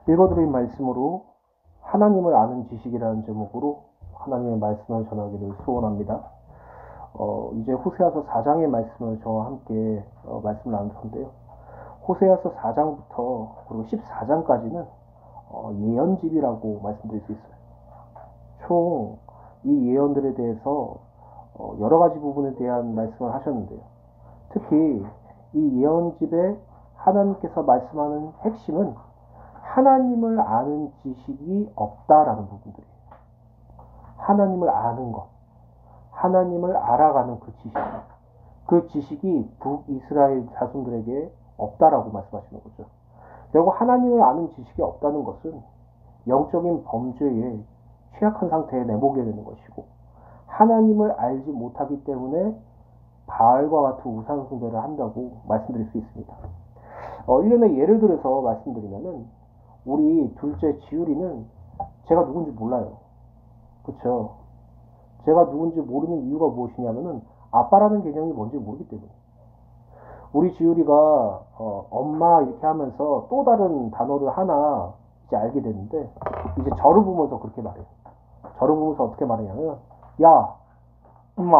읽어드린 말씀으로 하나님을 아는 지식이라는 제목으로 하나님의 말씀을 전하기를 소원합니다. 이제 호세아서 4장의 말씀을 저와 함께 말씀을 나눌 건데요. 호세아서 4장부터 그리고 14장까지는 예언집이라고 말씀드릴 수 있어요. 총 이 예언들에 대해서 여러 가지 부분에 대한 말씀을 하셨는데요. 특히 이 예언집에 하나님께서 말씀하는 핵심은 하나님을 아는 지식이 없다라는 부분들이에요. 하나님을 아는 것, 하나님을 알아가는 그 지식이 북이스라엘 자손들에게 없다라고 말씀하시는 거죠. 결국 하나님을 아는 지식이 없다는 것은 영적인 범죄에 취약한 상태에 내몰게 되는 것이고, 하나님을 알지 못하기 때문에 바알과 같은 우상 숭배를 한다고 말씀드릴 수 있습니다. 일련의 예를 들어서 말씀드리면은, 우리 둘째 지율이는 제가 누군지 몰라요. 그쵸? 제가 누군지 모르는 이유가 무엇이냐면은 아빠라는 개념이 뭔지 모르기 때문에. 우리 지율이가 엄마 이렇게 하면서 또 다른 단어를 하나 이제 알게 됐는데, 이제 저를 보면서 그렇게 말해요. 저를 보면서 어떻게 말하냐면, 야 임마,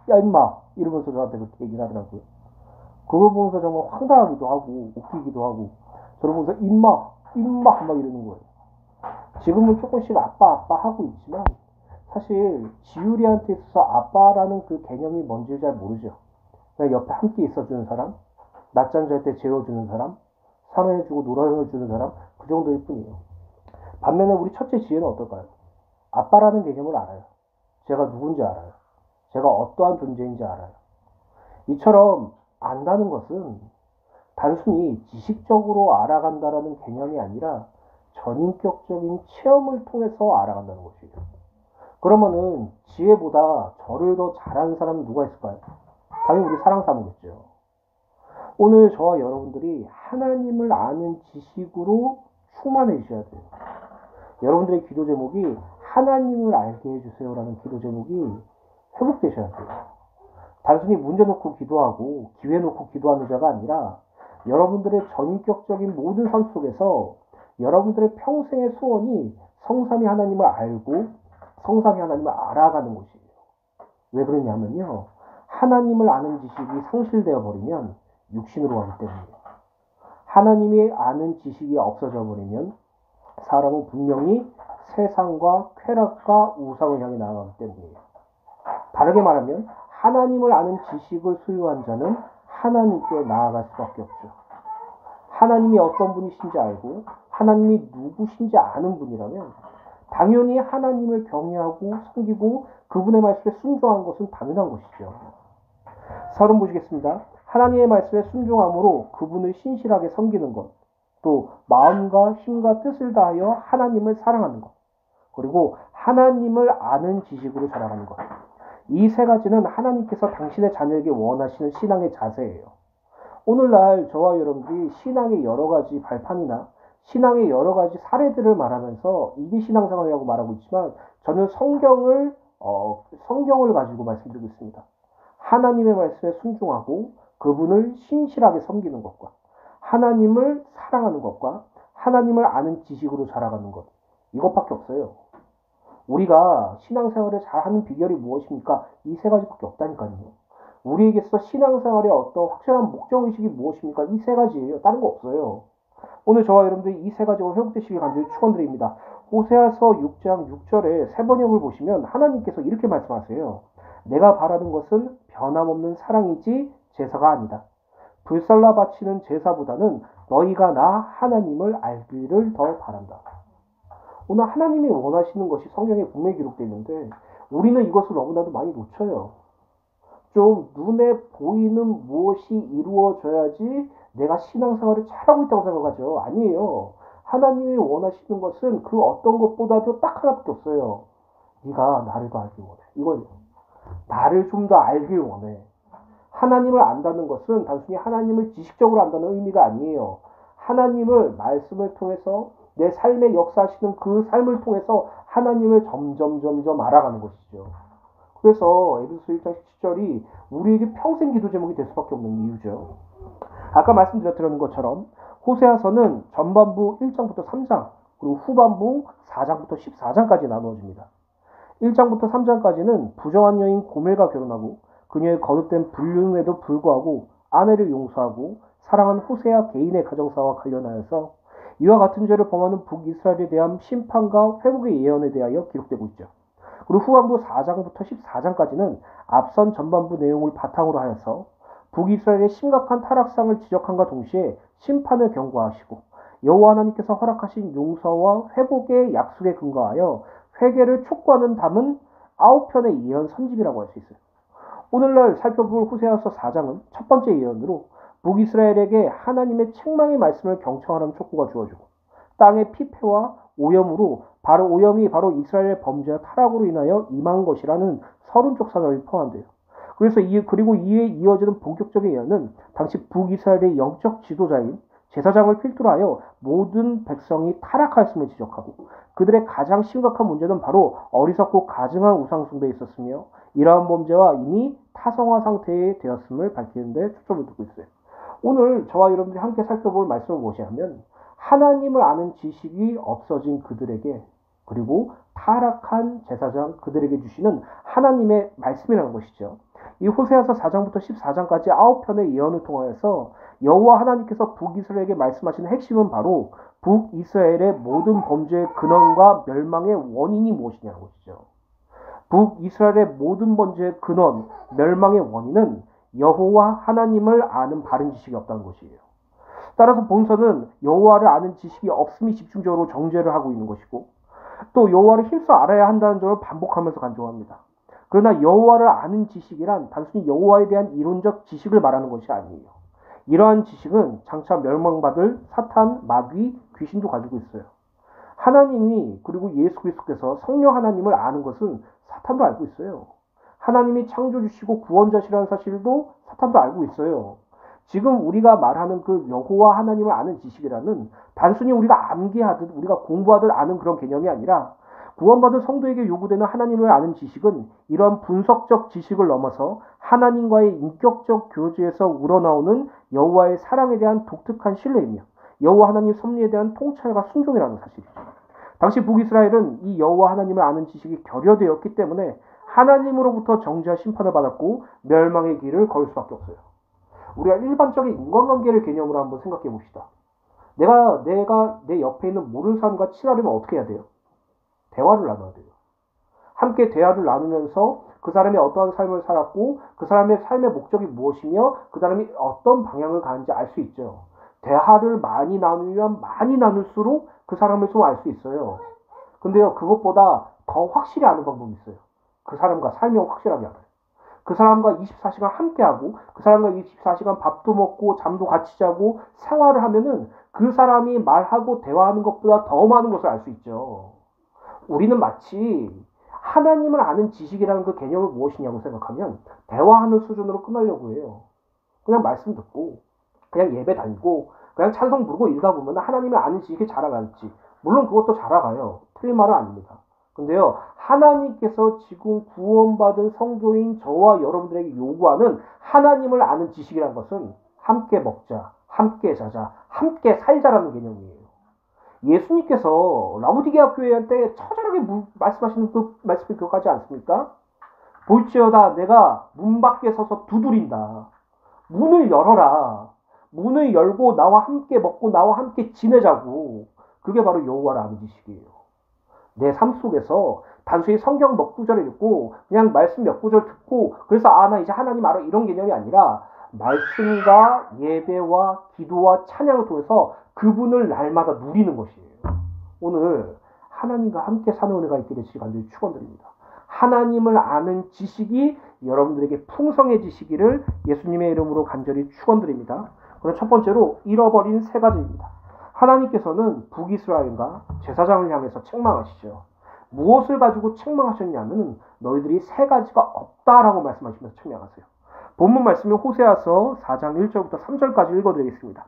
야 임마 이러면서 저한테 그렇게 얘기를 하더라고요. 그걸 보면서 정말 황당하기도 하고 웃기기도 하고, 저를 보면서 임마 막 이러는 거예요. 지금은 조금씩 아빠 하고 있지만 사실 지율이한테 있어서 아빠라는 그 개념이 뭔지 잘 모르죠. 그냥 옆에 함께 있어주는 사람, 낮잠 잘 때 재워주는 사람, 사랑해주고 놀아주는 사람, 그 정도일 뿐이에요. 반면에 우리 첫째 지혜는 어떨까요? 아빠라는 개념을 알아요. 제가 누군지 알아요. 제가 어떠한 존재인지 알아요. 이처럼 안다는 것은 단순히 지식적으로 알아간다라는 개념이 아니라 전인격적인 체험을 통해서 알아간다는 것이죠. 그러면은 지혜보다 저를 더 잘하는 사람은 누가 있을까요? 당연히 우리 사랑사모겠죠. 오늘 저와 여러분들이 하나님을 아는 지식으로 충만해지셔야 돼요. 여러분들의 기도 제목이 하나님을 알게 해주세요라는 기도 제목이 회복되셔야 돼요. 단순히 문제 놓고 기도하고 기회 놓고 기도하는 자가 아니라 여러분들의 전인격적인 모든 삶 속에서 여러분들의 평생의 소원이 성삼위 하나님을 알고 성삼위 하나님을 알아가는 것이에요. 왜 그러냐면요, 하나님을 아는 지식이 상실되어 버리면 육신으로 가기 때문이에요. 하나님이 아는 지식이 없어져 버리면 사람은 분명히 세상과 쾌락과 우상을 향해 나아가기 때문이에요. 다르게 말하면 하나님을 아는 지식을 소유한 자는 하나님께 나아갈 수밖에 없죠. 하나님이 어떤 분이신지 알고 하나님이 누구신지 아는 분이라면 당연히 하나님을 경외하고 섬기고 그분의 말씀에 순종한 것은 당연한 것이죠. 서론 보시겠습니다. 하나님의 말씀에 순종함으로 그분을 신실하게 섬기는 것, 또 마음과 힘과 뜻을 다하여 하나님을 사랑하는 것, 그리고 하나님을 아는 지식으로 자라가는 것. 이 세 가지는 하나님께서 당신의 자녀에게 원하시는 신앙의 자세예요. 오늘날 저와 여러분들이 신앙의 여러 가지 발판이나 신앙의 여러 가지 사례들을 말하면서 이게 신앙생활이라고 말하고 있지만, 저는 성경을 가지고 말씀드리고 있습니다. 하나님의 말씀에 순종하고 그분을 신실하게 섬기는 것과 하나님을 사랑하는 것과 하나님을 아는 지식으로 자라가는 것, 이것밖에 없어요. 우리가 신앙생활을 잘하는 비결이 무엇입니까? 이 세 가지밖에 없다니까요. 우리에게서 신앙생활의 어떤 확실한 목적의식이 무엇입니까? 이 세 가지예요. 다른 거 없어요. 오늘 저와 여러분들이 이 세 가지로 회복되시길 간절히 축원드립니다. 호세아서 6장 6절에 세 번역을 보시면 하나님께서 이렇게 말씀하세요. 내가 바라는 것은 변함없는 사랑이지 제사가 아니다. 불살라 바치는 제사보다는 너희가 나 하나님을 알기를 더 바란다. 오늘 하나님이 원하시는 것이 성경에 분명히 기록되어 있는데 우리는 이것을 너무나도 많이 놓쳐요. 좀 눈에 보이는 무엇이 이루어져야지 내가 신앙생활을 잘하고 있다고 생각하죠. 아니에요. 하나님이 원하시는 것은 그 어떤 것보다도 딱 하나밖에 없어요. 네가 나를 더 알길 원해. 이거예요. 나를 좀 더 알길 원해. 하나님을 안다는 것은 단순히 하나님을 지식적으로 안다는 의미가 아니에요. 하나님을 말씀을 통해서 내 삶에 역사하시는 그 삶을 통해서 하나님을 점점 알아가는 것이죠. 그래서 에베소서 1장 17절이 우리에게 평생 기도 제목이 될 수밖에 없는 이유죠. 아까 말씀드렸던 것처럼 호세아서는 전반부 1장부터 3장, 그리고 후반부 4장부터 14장까지 나누어집니다. 1장부터 3장까지는 부정한 여인 고멜과 결혼하고 그녀의 거듭된 불륜에도 불구하고 아내를 용서하고 사랑한 호세아 개인의 가정사와 관련하여서 이와 같은 죄를 범하는 북이스라엘에 대한 심판과 회복의 예언에 대하여 기록되고 있죠. 그리고 후반부 4장부터 14장까지는 앞선 전반부 내용을 바탕으로 하여서 북이스라엘의 심각한 타락상을 지적함과 동시에 심판을 경고하시고 여호와 하나님께서 허락하신 용서와 회복의 약속에 근거하여 회개를 촉구하는 담은 9편의 예언 선집이라고 할 수 있어요. 오늘날 살펴볼 호세아서 4장은 첫 번째 예언으로 북이스라엘에게 하나님의 책망의 말씀을 경청하라는 촉구가 주어지고 땅의 피폐와 오염으로 오염이 바로 이스라엘의 범죄와 타락으로 인하여 임한 것이라는 서론적 사명이 포함돼요. 그리고 이에 이어지는 본격적인 예언은 당시 북이스라엘의 영적 지도자인 제사장을 필두로 하여 모든 백성이 타락하였음을 지적하고 그들의 가장 심각한 문제는 바로 어리석고 가증한 우상숭배에 있었으며 이러한 범죄와 이미 타성화 상태에 되었음을 밝히는 데 초점을 두고 있어요. 오늘 저와 여러분들이 함께 살펴볼 말씀은 무엇이냐면 하나님을 아는 지식이 없어진 그들에게 그리고 타락한 제사장 그들에게 주시는 하나님의 말씀이라는 것이죠. 이 호세아서 4장부터 14장까지 9편의 예언을 통하여서 여호와 하나님께서 북이스라엘에게 말씀하시는 핵심은 바로 북이스라엘의 모든 범죄의 근원과 멸망의 원인이 무엇이냐는 것이죠. 북이스라엘의 모든 범죄의 근원, 멸망의 원인은 여호와 하나님을 아는 바른 지식이 없다는 것이에요. 따라서 본서는 여호와를 아는 지식이 없음이 집중적으로 정죄를 하고 있는 것이고 또 여호와를 힘써 알아야 한다는 점을 반복하면서 강조합니다. 그러나 여호와를 아는 지식이란 단순히 여호와에 대한 이론적 지식을 말하는 것이 아니에요. 이러한 지식은 장차 멸망받을 사탄, 마귀, 귀신도 가지고 있어요. 하나님이 그리고 예수 그리스도께서 성령 하나님을 아는 것은 사탄도 알고 있어요. 하나님이 창조주시고 구원자시라는 사실도 사탄도 알고 있어요. 지금 우리가 말하는 그 여호와 하나님을 아는 지식이라는 단순히 우리가 암기하듯 우리가 공부하듯 아는 그런 개념이 아니라 구원받은 성도에게 요구되는 하나님을 아는 지식은 이러한 분석적 지식을 넘어서 하나님과의 인격적 교제에서 우러나오는 여호와의 사랑에 대한 독특한 신뢰이며 여호와 하나님 섭리에 대한 통찰과 순종이라는 사실이죠. 당시 북이스라엘은 이 여호와 하나님을 아는 지식이 결여되었기 때문에 하나님으로부터 정죄와 심판을 받았고 멸망의 길을 걸을 수밖에 없어요. 우리가 일반적인 인간관계를 개념으로 한번 생각해 봅시다. 내가 내 옆에 있는 모르는 사람과 친하려면 어떻게 해야 돼요? 대화를 나눠야 돼요. 함께 대화를 나누면서 그 사람이 어떠한 삶을 살았고 그 사람의 삶의 목적이 무엇이며 그 사람이 어떤 방향을 가는지 알 수 있죠. 대화를 많이 나누면 많이 나눌수록 그 사람을 좀 알 수 있어요. 근데요, 그것보다 더 확실히 아는 방법이 있어요. 그 사람과 삶을 확실하게 알아요. 그 사람과 24시간 함께하고 그 사람과 24시간 밥도 먹고 잠도 같이 자고 생활을 하면은 그 사람이 말하고 대화하는 것보다 더 많은 것을 알 수 있죠. 우리는 마치 하나님을 아는 지식이라는 그 개념을 무엇이냐고 생각하면 대화하는 수준으로 끝나려고 해요. 그냥 말씀 듣고 그냥 예배 다니고 그냥 찬송 부르고 이러다 보면 하나님을 아는 지식이 자라갈지 물론 그것도 자라가요. 틀린 말은 아닙니다. 근데요, 하나님께서 지금 구원받은 성도인 저와 여러분들에게 요구하는 하나님을 아는 지식이라는 것은 함께 먹자, 함께 자자, 함께 살자라는 개념이에요. 예수님께서 라우디게아 교회한테 처절하게 말씀하시는 그 말씀이 기억하지 않습니까? 볼지어다 내가 문 밖에 서서 두드린다. 문을 열어라. 문을 열고 나와 함께 먹고 나와 함께 지내자고. 그게 바로 여호와를 아는 지식이에요. 내 삶 속에서 단순히 성경 몇 구절을 읽고 그냥 말씀 몇 구절 듣고 그래서 나 이제 하나님 알아 이런 개념이 아니라 말씀과 예배와 기도와 찬양을 통해서 그분을 날마다 누리는 것이에요. 오늘 하나님과 함께 사는 은혜가 있게 되시길 간절히 축원드립니다. 하나님을 아는 지식이 여러분들에게 풍성해지시기를 예수님의 이름으로 간절히 축원드립니다. 그럼 첫 번째로 잃어버린 세 가지입니다. 하나님께서는 북이스라엘과 제사장을 향해서 책망하시죠. 무엇을 가지고 책망하셨냐면 너희들이 세 가지가 없다라고 말씀하시면서 책망하세요. 본문 말씀은 호세아서 4장 1절부터 3절까지 읽어드리겠습니다.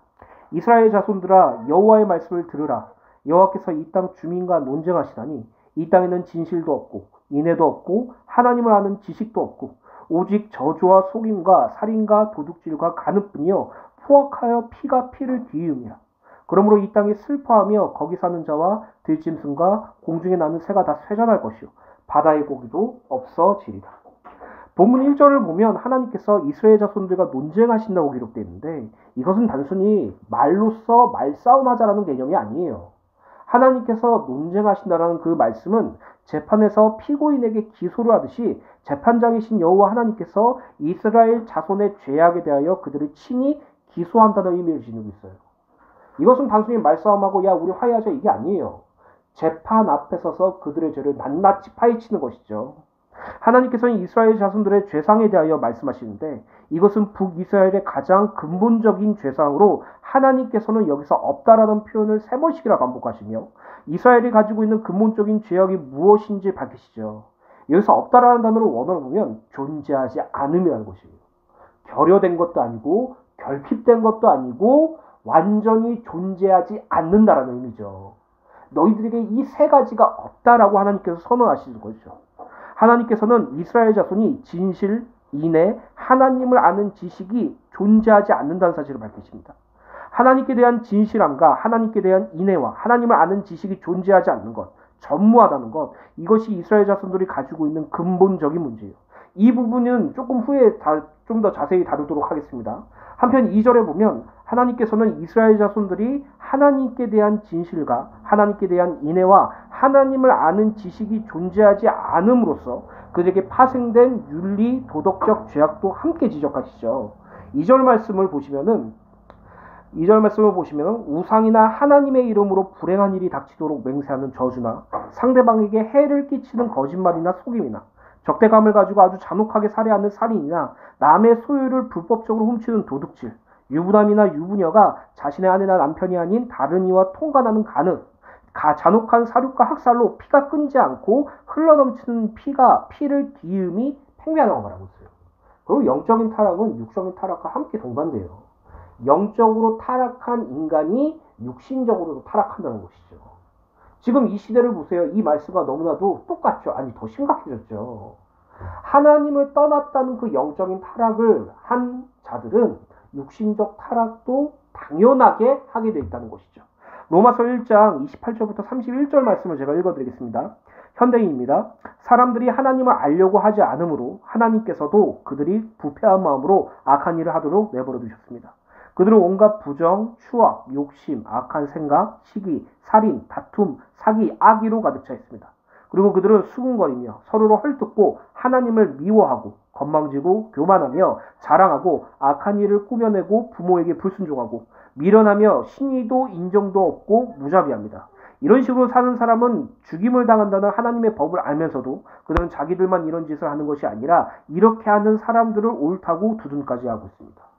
이스라엘 자손들아 여호와의 말씀을 들으라. 여호와께서 이 땅 주민과 논쟁하시다니 이 땅에는 진실도 없고 인애도 없고 하나님을 아는 지식도 없고 오직 저주와 속임과 살인과 도둑질과 간음뿐이요 포악하여 피가 피를 뒤이음이라. 그러므로 이 땅이 슬퍼하며 거기 사는 자와 들짐승과 공중에 나는 새가 다 쇠잔할 것이요 바다의 고기도 없어지리라. 본문 1절을 보면 하나님께서 이스라엘 자손들과 논쟁하신다고 기록되어 있는데 이것은 단순히 말로써 말싸움하자라는 개념이 아니에요. 하나님께서 논쟁하신다라는 그 말씀은 재판에서 피고인에게 기소를 하듯이 재판장이신 여호와 하나님께서 이스라엘 자손의 죄악에 대하여 그들을 친히 기소한다는 의미를 지니고 있어요. 이것은 단순히 말싸움하고 야 우리 화해하자 이게 아니에요. 재판 앞에 서서 그들의 죄를 낱낱이 파헤치는 것이죠. 하나님께서는 이스라엘 자손들의 죄상에 대하여 말씀하시는데 이것은 북이스라엘의 가장 근본적인 죄상으로 하나님께서는 여기서 없다라는 표현을 3번씩이나 반복하시며 이스라엘이 가지고 있는 근본적인 죄악이 무엇인지 밝히시죠. 여기서 없다라는 단어를 원어로 보면 존재하지 않음이라는 것이에요. 결여된 것도 아니고 결핍된 것도 아니고 완전히 존재하지 않는다라는 의미죠. 너희들에게 이 3가지가 없다라고 하나님께서 선언하시는 거죠. 하나님께서는 이스라엘 자손이 진실, 인애, 하나님을 아는 지식이 존재하지 않는다는 사실을 밝히십니다. 하나님께 대한 진실함과 하나님께 대한 인애와 하나님을 아는 지식이 존재하지 않는 것, 전무하다는 것, 이것이 이스라엘 자손들이 가지고 있는 근본적인 문제예요. 이 부분은 조금 후에 좀 더 자세히 다루도록 하겠습니다. 한편 2절에 보면 하나님께서는 이스라엘 자손들이 하나님께 대한 진실과 하나님께 대한 인애와 하나님을 아는 지식이 존재하지 않음으로써 그들에게 파생된 윤리, 도덕적 죄악도 함께 지적하시죠. 2절 말씀을 보시면은 우상이나 하나님의 이름으로 불행한 일이 닥치도록 맹세하는 저주나 상대방에게 해를 끼치는 거짓말이나 속임이나 적대감을 가지고 아주 잔혹하게 살해하는 살인이나 남의 소유를 불법적으로 훔치는 도둑질, 유부남이나 유부녀가 자신의 아내나 남편이 아닌 다른 이와 통관하는 간음, 잔혹한 사륙과 학살로 피가 끊이지 않고 흘러넘치는 피를 뒤음이 팽배하다고 말하고 있어요. 그리고 영적인 타락은 육적인 타락과 함께 동반돼요. 영적으로 타락한 인간이 육신적으로도 타락한다는 것이죠. 지금 이 시대를 보세요. 이 말씀과 너무나도 똑같죠. 아니 더 심각해졌죠. 하나님을 떠났다는 그 영적인 타락을 한 자들은 육신적 타락도 당연하게 하게 되어 있다는 것이죠. 로마서 1장 28절부터 31절 말씀을 제가 읽어드리겠습니다. 현대인입니다. 사람들이 하나님을 알려고 하지 않으므로 하나님께서도 그들이 부패한 마음으로 악한 일을 하도록 내버려 두셨습니다. 그들은 온갖 부정, 추악, 욕심, 악한 생각, 시기, 살인, 다툼, 사기, 악의로 가득 차 있습니다. 그리고 그들은 수군거리며 서로를 헐뜯고 하나님을 미워하고 건망지고 교만하며 자랑하고 악한 일을 꾸며내고 부모에게 불순종하고 미련하며 신의도 인정도 없고 무자비합니다. 이런 식으로 사는 사람은 죽임을 당한다는 하나님의 법을 알면서도 그들은 자기들만 이런 짓을 하는 것이 아니라 이렇게 하는 사람들을 옳다고 두둔까지 하고 있습니다.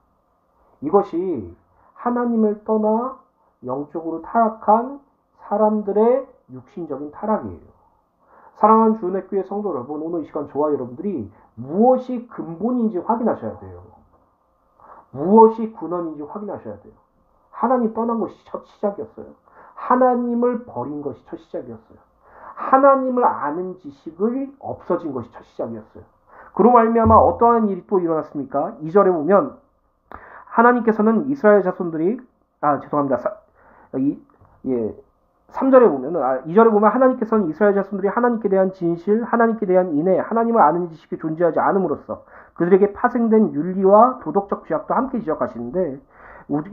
이것이 하나님을 떠나 영적으로 타락한 사람들의 육신적인 타락이에요. 사랑하는 주은혜교회 성도 여러분, 오늘 이 시간 저와 여러분들이 무엇이 근본인지 확인하셔야 돼요. 무엇이 근원인지 확인하셔야 돼요. 하나님 떠난 것이 첫 시작이었어요. 하나님을 버린 것이 첫 시작이었어요. 하나님을 아는 지식이 없어진 것이 첫 시작이었어요. 그로 말미암아 어떠한 일이 또 일어났습니까? 2절에 보면 하나님께서는 이스라엘 자손들이 3절에 보면 2절에 보면 하나님께서는 이스라엘 자손들이 하나님께 대한 진실, 하나님께 대한 인애, 하나님을 아는 지식이 존재하지 않음으로써 그들에게 파생된 윤리와 도덕적 죄악도 함께 지적하시는데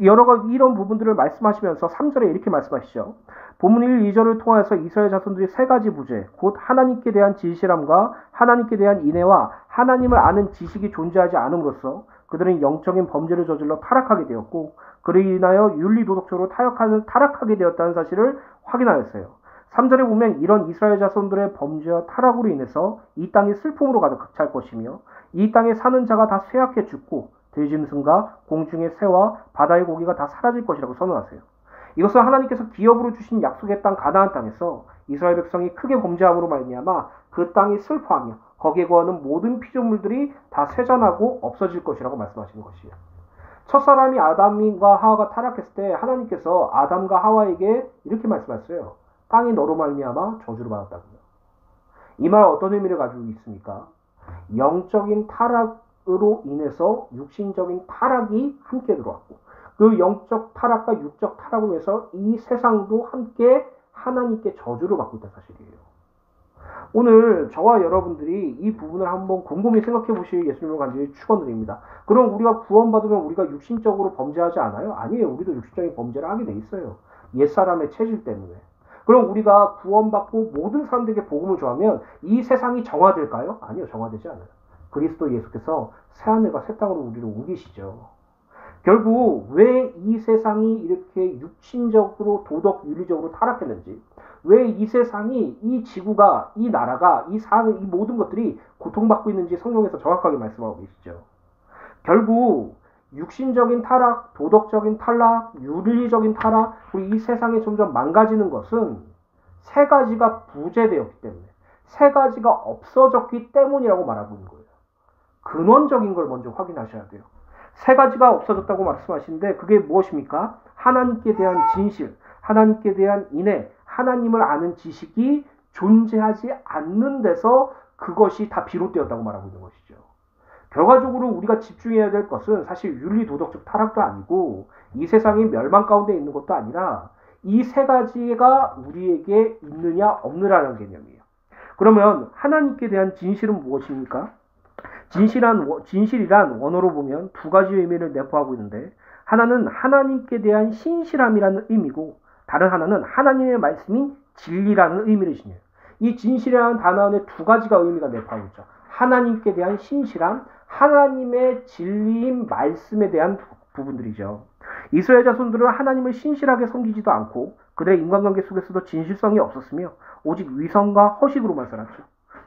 여러 가지 이런 부분들을 말씀하시면서 3절에 이렇게 말씀하시죠. 본문 1, 2절을 통해서 이스라엘 자손들이 3가지 부재, 곧 하나님께 대한 진실함과 하나님께 대한 인애와 하나님을 아는 지식이 존재하지 않음으로써 그들은 영적인 범죄를 저질러 타락하게 되었고 그로 인하여 윤리 도덕적으로 타락하게 되었다는 사실을 확인하였어요. 3절에 보면 이런 이스라엘 자손들의 범죄와 타락으로 인해서 이 땅이 슬픔으로 가득 찰 것이며 이 땅에 사는 자가 다 쇠약해 죽고 들짐승과 공중의 새와 바다의 고기가 다 사라질 것이라고 선언하세요. 이것은 하나님께서 기업으로 주신 약속의 땅 가나안 땅에서 이스라엘 백성이 크게 범죄함으로 말미암아 그 땅이 슬퍼하며 거기에 거하는 모든 피조물들이 다 쇠잔하고 없어질 것이라고 말씀하시는 것이에요. 첫사람이 아담과 하와가 타락했을 때 하나님께서 아담과 하와에게 이렇게 말씀하셨어요. 땅이 너로 말미암아 저주를 받았다고요. 이 말은 어떤 의미를 가지고 있습니까? 영적인 타락으로 인해서 육신적인 타락이 함께 들어왔고 그 영적 타락과 육적 타락으로 해서 이 세상도 함께 하나님께 저주를 받고 있다는 사실이에요. 오늘 저와 여러분들이 이 부분을 한번 곰곰이 생각해 보실 예수님을 간절히 축원드립니다. 그럼 우리가 구원받으면 우리가 육신적으로 범죄하지 않아요? 아니에요. 우리도 육신적인 범죄를 하게 돼 있어요. 옛사람의 체질 때문에. 그럼 우리가 구원받고 모든 사람들에게 복음을 전하면 이 세상이 정화될까요? 아니요. 정화되지 않아요. 그리스도 예수께서 새하늘과 새 땅으로 우리를 옮기시죠. 결국 왜 이 세상이 이렇게 육신적으로 도덕 윤리적으로 타락했는지, 왜 이 세상이, 이 지구가, 이 나라가, 이 모든 것들이 고통받고 있는지 성경에서 정확하게 말씀하고 계시죠. 결국 육신적인 타락, 도덕적인 타락, 윤리적인 타락, 그리고 이 세상이 점점 망가지는 것은 세 가지가 부재되었기 때문에, 세 가지가 없어졌기 때문이라고 말하고 있는 거예요. 근원적인 걸 먼저 확인하셔야 돼요. 세 가지가 없어졌다고 말씀하시는데 그게 무엇입니까? 하나님께 대한 진실, 하나님께 대한 인애, 하나님을 아는 지식이 존재하지 않는 데서 그것이 다 비롯되었다고 말하고 있는 것이죠. 결과적으로 우리가 집중해야 될 것은 사실 윤리 도덕적 타락도 아니고 이 세상이 멸망 가운데 있는 것도 아니라 이 세 가지가 우리에게 있느냐 없느냐라는 개념이에요. 그러면 하나님께 대한 진실은 무엇입니까? 진실이란 원어로 보면 두 가지 의미를 내포하고 있는데 하나는 하나님께 대한 신실함이라는 의미고 다른 하나는 하나님의 말씀인 진리라는 의미를 지녀요. 이 진실이라는 단어 안에 두 가지가 의미가 내포하고 있죠. 하나님께 대한 신실함, 하나님의 진리인 말씀에 대한 부분들이죠. 이스라엘 자손들은 하나님을 신실하게 섬기지도 않고 그들의 인간관계 속에서도 진실성이 없었으며 오직 위선과 허식으로만 살았죠.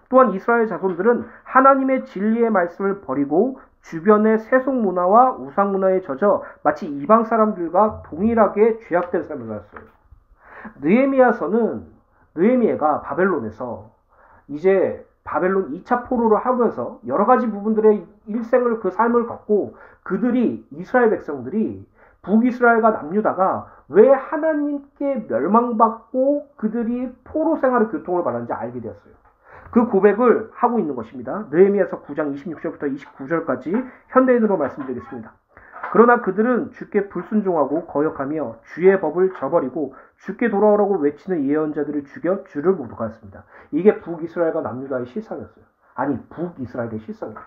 또한 이스라엘 자손들은 하나님의 진리의 말씀을 버리고 주변의 세속 문화와 우상 문화에 젖어 마치 이방 사람들과 동일하게 죄악된 삶을 살았어요. 느헤미야가 바벨론에서 이제 바벨론 2차 포로를 하면서 여러 가지 부분들의 일생을 그 삶을 갖고 그들이 이스라엘 백성들이 북이스라엘과 남유다가 왜 하나님께 멸망받고 그들이 포로 생활의 고통을 받았는지 알게 되었어요. 그 고백을 하고 있는 것입니다. 느헤미야서 9장 26절부터 29절까지 현대인으로 말씀드리겠습니다. 그러나 그들은 주께 불순종하고 거역하며 주의 법을 저버리고 주께 돌아오라고 외치는 예언자들을 죽여 주를 모독하였습니다. 이게 북이스라엘과 남유다의 실상이었어요. 아니 북이스라엘의 실상이었죠.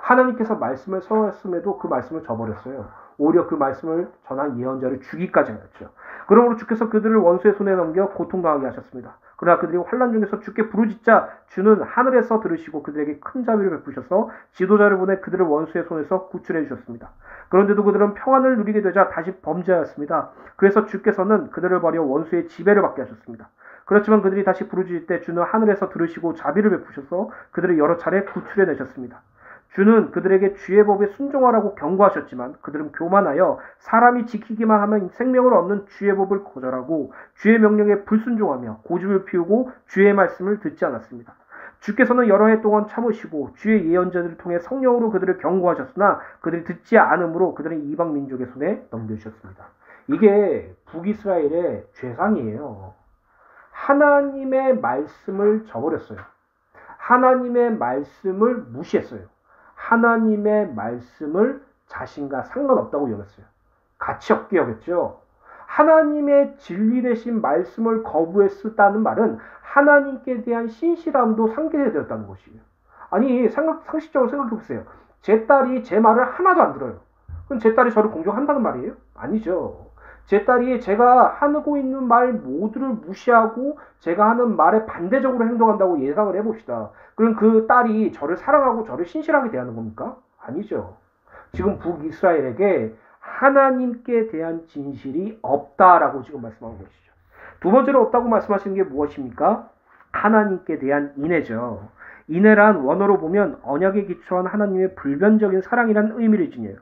하나님께서 말씀을 선언했음에도 그 말씀을 저버렸어요. 오히려 그 말씀을 전한 예언자를 죽이기까지 하였죠. 그러므로 주께서 그들을 원수의 손에 넘겨 고통당하게 하셨습니다. 그러나 그들이 환난 중에서 주께 부르짖자 주는 하늘에서 들으시고 그들에게 큰 자비를 베푸셔서 지도자를 보내 그들을 원수의 손에서 구출해 주셨습니다. 그런데도 그들은 평안을 누리게 되자 다시 범죄하였습니다. 그래서 주께서는 그들을 버려 원수의 지배를 받게 하셨습니다. 그렇지만 그들이 다시 부르짖을 때 주는 하늘에서 들으시고 자비를 베푸셔서 그들을 여러 차례 구출해 내셨습니다. 주는 그들에게 주의 법에 순종하라고 경고하셨지만 그들은 교만하여 사람이 지키기만 하면 생명을 얻는 주의 법을 거절하고 주의 명령에 불순종하며 고집을 피우고 주의 말씀을 듣지 않았습니다. 주께서는 여러 해 동안 참으시고 주의 예언자들을 통해 성령으로 그들을 경고하셨으나 그들이 듣지 않으므로 그들은 이방 민족의 손에 넘겨주셨습니다. 이게 북이스라엘의 죄상이에요. 하나님의 말씀을 저버렸어요. 하나님의 말씀을 무시했어요. 하나님의 말씀을 자신과 상관없다고 여겼어요. 가치 없게 여겼죠. 하나님의 진리 되신 말씀을 거부했다는 말은 하나님께 대한 신실함도 상기되었다는 것이에요. 아니 상식적으로 생각해 보세요. 제 딸이 제 말을 하나도 안 들어요. 그럼 제 딸이 저를 공경한다는 말이에요? 아니죠. 제 딸이 제가 하고 있는 말 모두를 무시하고 제가 하는 말에 반대적으로 행동한다고 예상을 해봅시다. 그럼 그 딸이 저를 사랑하고 저를 신실하게 대하는 겁니까? 아니죠. 지금 북이스라엘에게 하나님께 대한 진실이 없다라고 지금 말씀하고 계시죠. 두 번째로 없다고 말씀하시는 게 무엇입니까? 하나님께 대한 인애죠. 인애란 원어로 보면 언약에 기초한 하나님의 불변적인 사랑이라는 의미를 지녀요.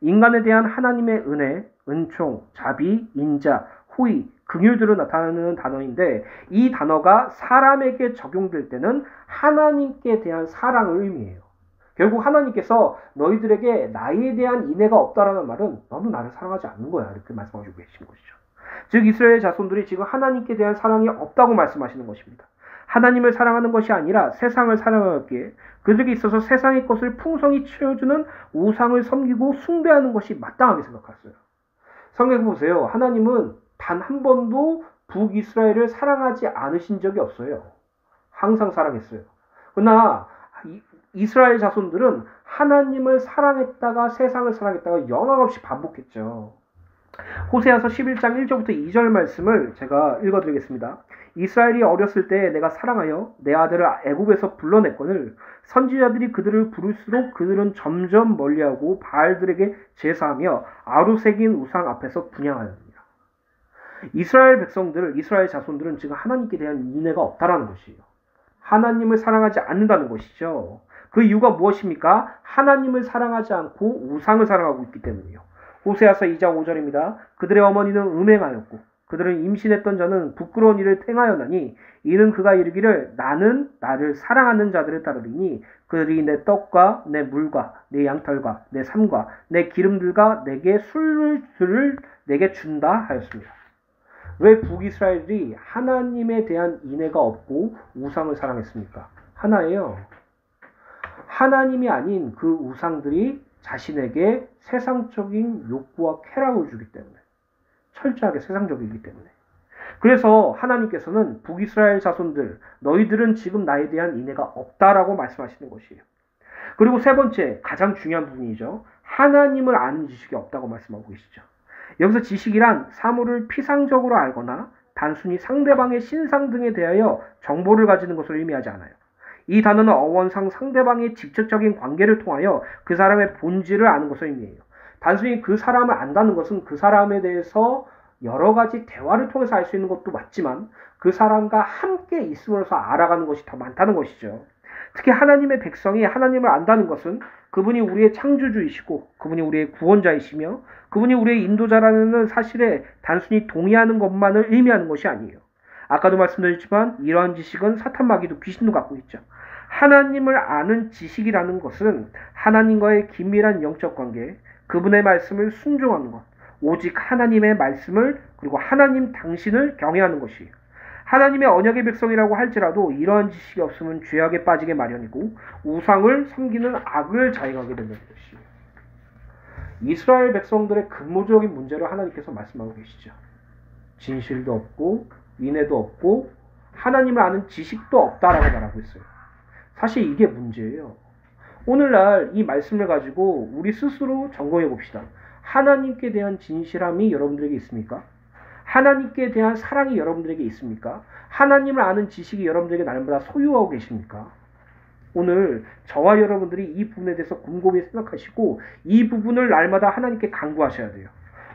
인간에 대한 하나님의 은혜, 은총, 자비, 인자, 호의, 긍휼들을 나타내는 단어인데 이 단어가 사람에게 적용될 때는 하나님께 대한 사랑을 의미해요. 결국 하나님께서 너희들에게 나에 대한 인애가 없다라는 말은 너는 나를 사랑하지 않는 거야 이렇게 말씀하시고 계시는 것이죠. 즉 이스라엘 자손들이 지금 하나님께 대한 사랑이 없다고 말씀하시는 것입니다. 하나님을 사랑하는 것이 아니라 세상을 사랑하기에 그들에게 있어서 세상의 것을 풍성히 채워주는 우상을 섬기고 숭배하는 것이 마땅하게 생각했어요. 성경 보세요. 하나님은 단 한 번도 북이스라엘을 사랑하지 않으신 적이 없어요. 항상 사랑했어요. 그러나 이스라엘 자손들은 하나님을 사랑했다가 세상을 사랑했다가 영함없이 반복했죠. 호세아서 11장 1절부터 2절 말씀을 제가 읽어드리겠습니다. 이스라엘이 어렸을 때 내가 사랑하여 내 아들을 애굽에서 불러냈거늘 선지자들이 그들을 부를수록 그들은 점점 멀리하고 바알들에게 제사하며 아루새긴 우상 앞에서 분향하였느니라. 이스라엘 백성들, 이스라엘 자손들은 지금 하나님께 대한 인애가 없다라는 것이에요. 하나님을 사랑하지 않는다는 것이죠. 그 이유가 무엇입니까? 하나님을 사랑하지 않고 우상을 사랑하고 있기 때문이에요. 호세아서 2장 5절입니다. 그들의 어머니는 음행하였고 그들은 임신했던 자는 부끄러운 일을 행하였나니 이는 그가 이르기를 나는 나를 사랑하는 자들을 따르리니 그들이 내 떡과 내 물과 내 양털과 내 삶과 내 기름들과 내게 술을 내게 준다 하였습니다. 왜 북이스라엘이 하나님에 대한 인애가 없고 우상을 사랑했습니까? 하나예요. 하나님이 아닌 그 우상들이 자신에게 세상적인 욕구와 쾌락을 주기 때문에, 철저하게 세상적이기 때문에. 그래서 하나님께서는 북이스라엘 자손들, 너희들은 지금 나에 대한 인애가 없다라고 말씀하시는 것이에요. 그리고 세 번째, 가장 중요한 부분이죠. 하나님을 아는 지식이 없다고 말씀하고 계시죠. 여기서 지식이란 사물을 피상적으로 알거나 단순히 상대방의 신상 등에 대하여 정보를 가지는 것을 의미하지 않아요. 이 단어는 어원상 상대방의 직접적인 관계를 통하여 그 사람의 본질을 아는 것을 의미해요. 단순히 그 사람을 안다는 것은 그 사람에 대해서 여러 가지 대화를 통해서 알 수 있는 것도 맞지만 그 사람과 함께 있음으로써 알아가는 것이 더 많다는 것이죠. 특히 하나님의 백성이 하나님을 안다는 것은 그분이 우리의 창조주이시고 그분이 우리의 구원자이시며 그분이 우리의 인도자라는 사실에 단순히 동의하는 것만을 의미하는 것이 아니에요. 아까도 말씀드렸지만 이러한 지식은 사탄 마귀도 귀신도 갖고 있죠. 하나님을 아는 지식이라는 것은 하나님과의 긴밀한 영적 관계, 그분의 말씀을 순종하는 것, 오직 하나님의 말씀을 그리고 하나님 당신을 경외하는 것이에요. 하나님의 언약의 백성이라고 할지라도 이러한 지식이 없으면 죄악에 빠지게 마련이고 우상을 섬기는 악을 자행하게 된다는 것이에요. 이스라엘 백성들의 근본적인 문제를 하나님께서 말씀하고 계시죠. 진실도 없고 인애도 없고 하나님을 아는 지식도 없다라고 말하고 있어요. 사실 이게 문제예요. 오늘날 이 말씀을 가지고 우리 스스로 점검해 봅시다. 하나님께 대한 진실함이 여러분들에게 있습니까? 하나님께 대한 사랑이 여러분들에게 있습니까? 하나님을 아는 지식이 여러분들에게 날마다 소유하고 계십니까? 오늘 저와 여러분들이 이 부분에 대해서 곰곰이 생각하시고 이 부분을 날마다 하나님께 간구하셔야 돼요.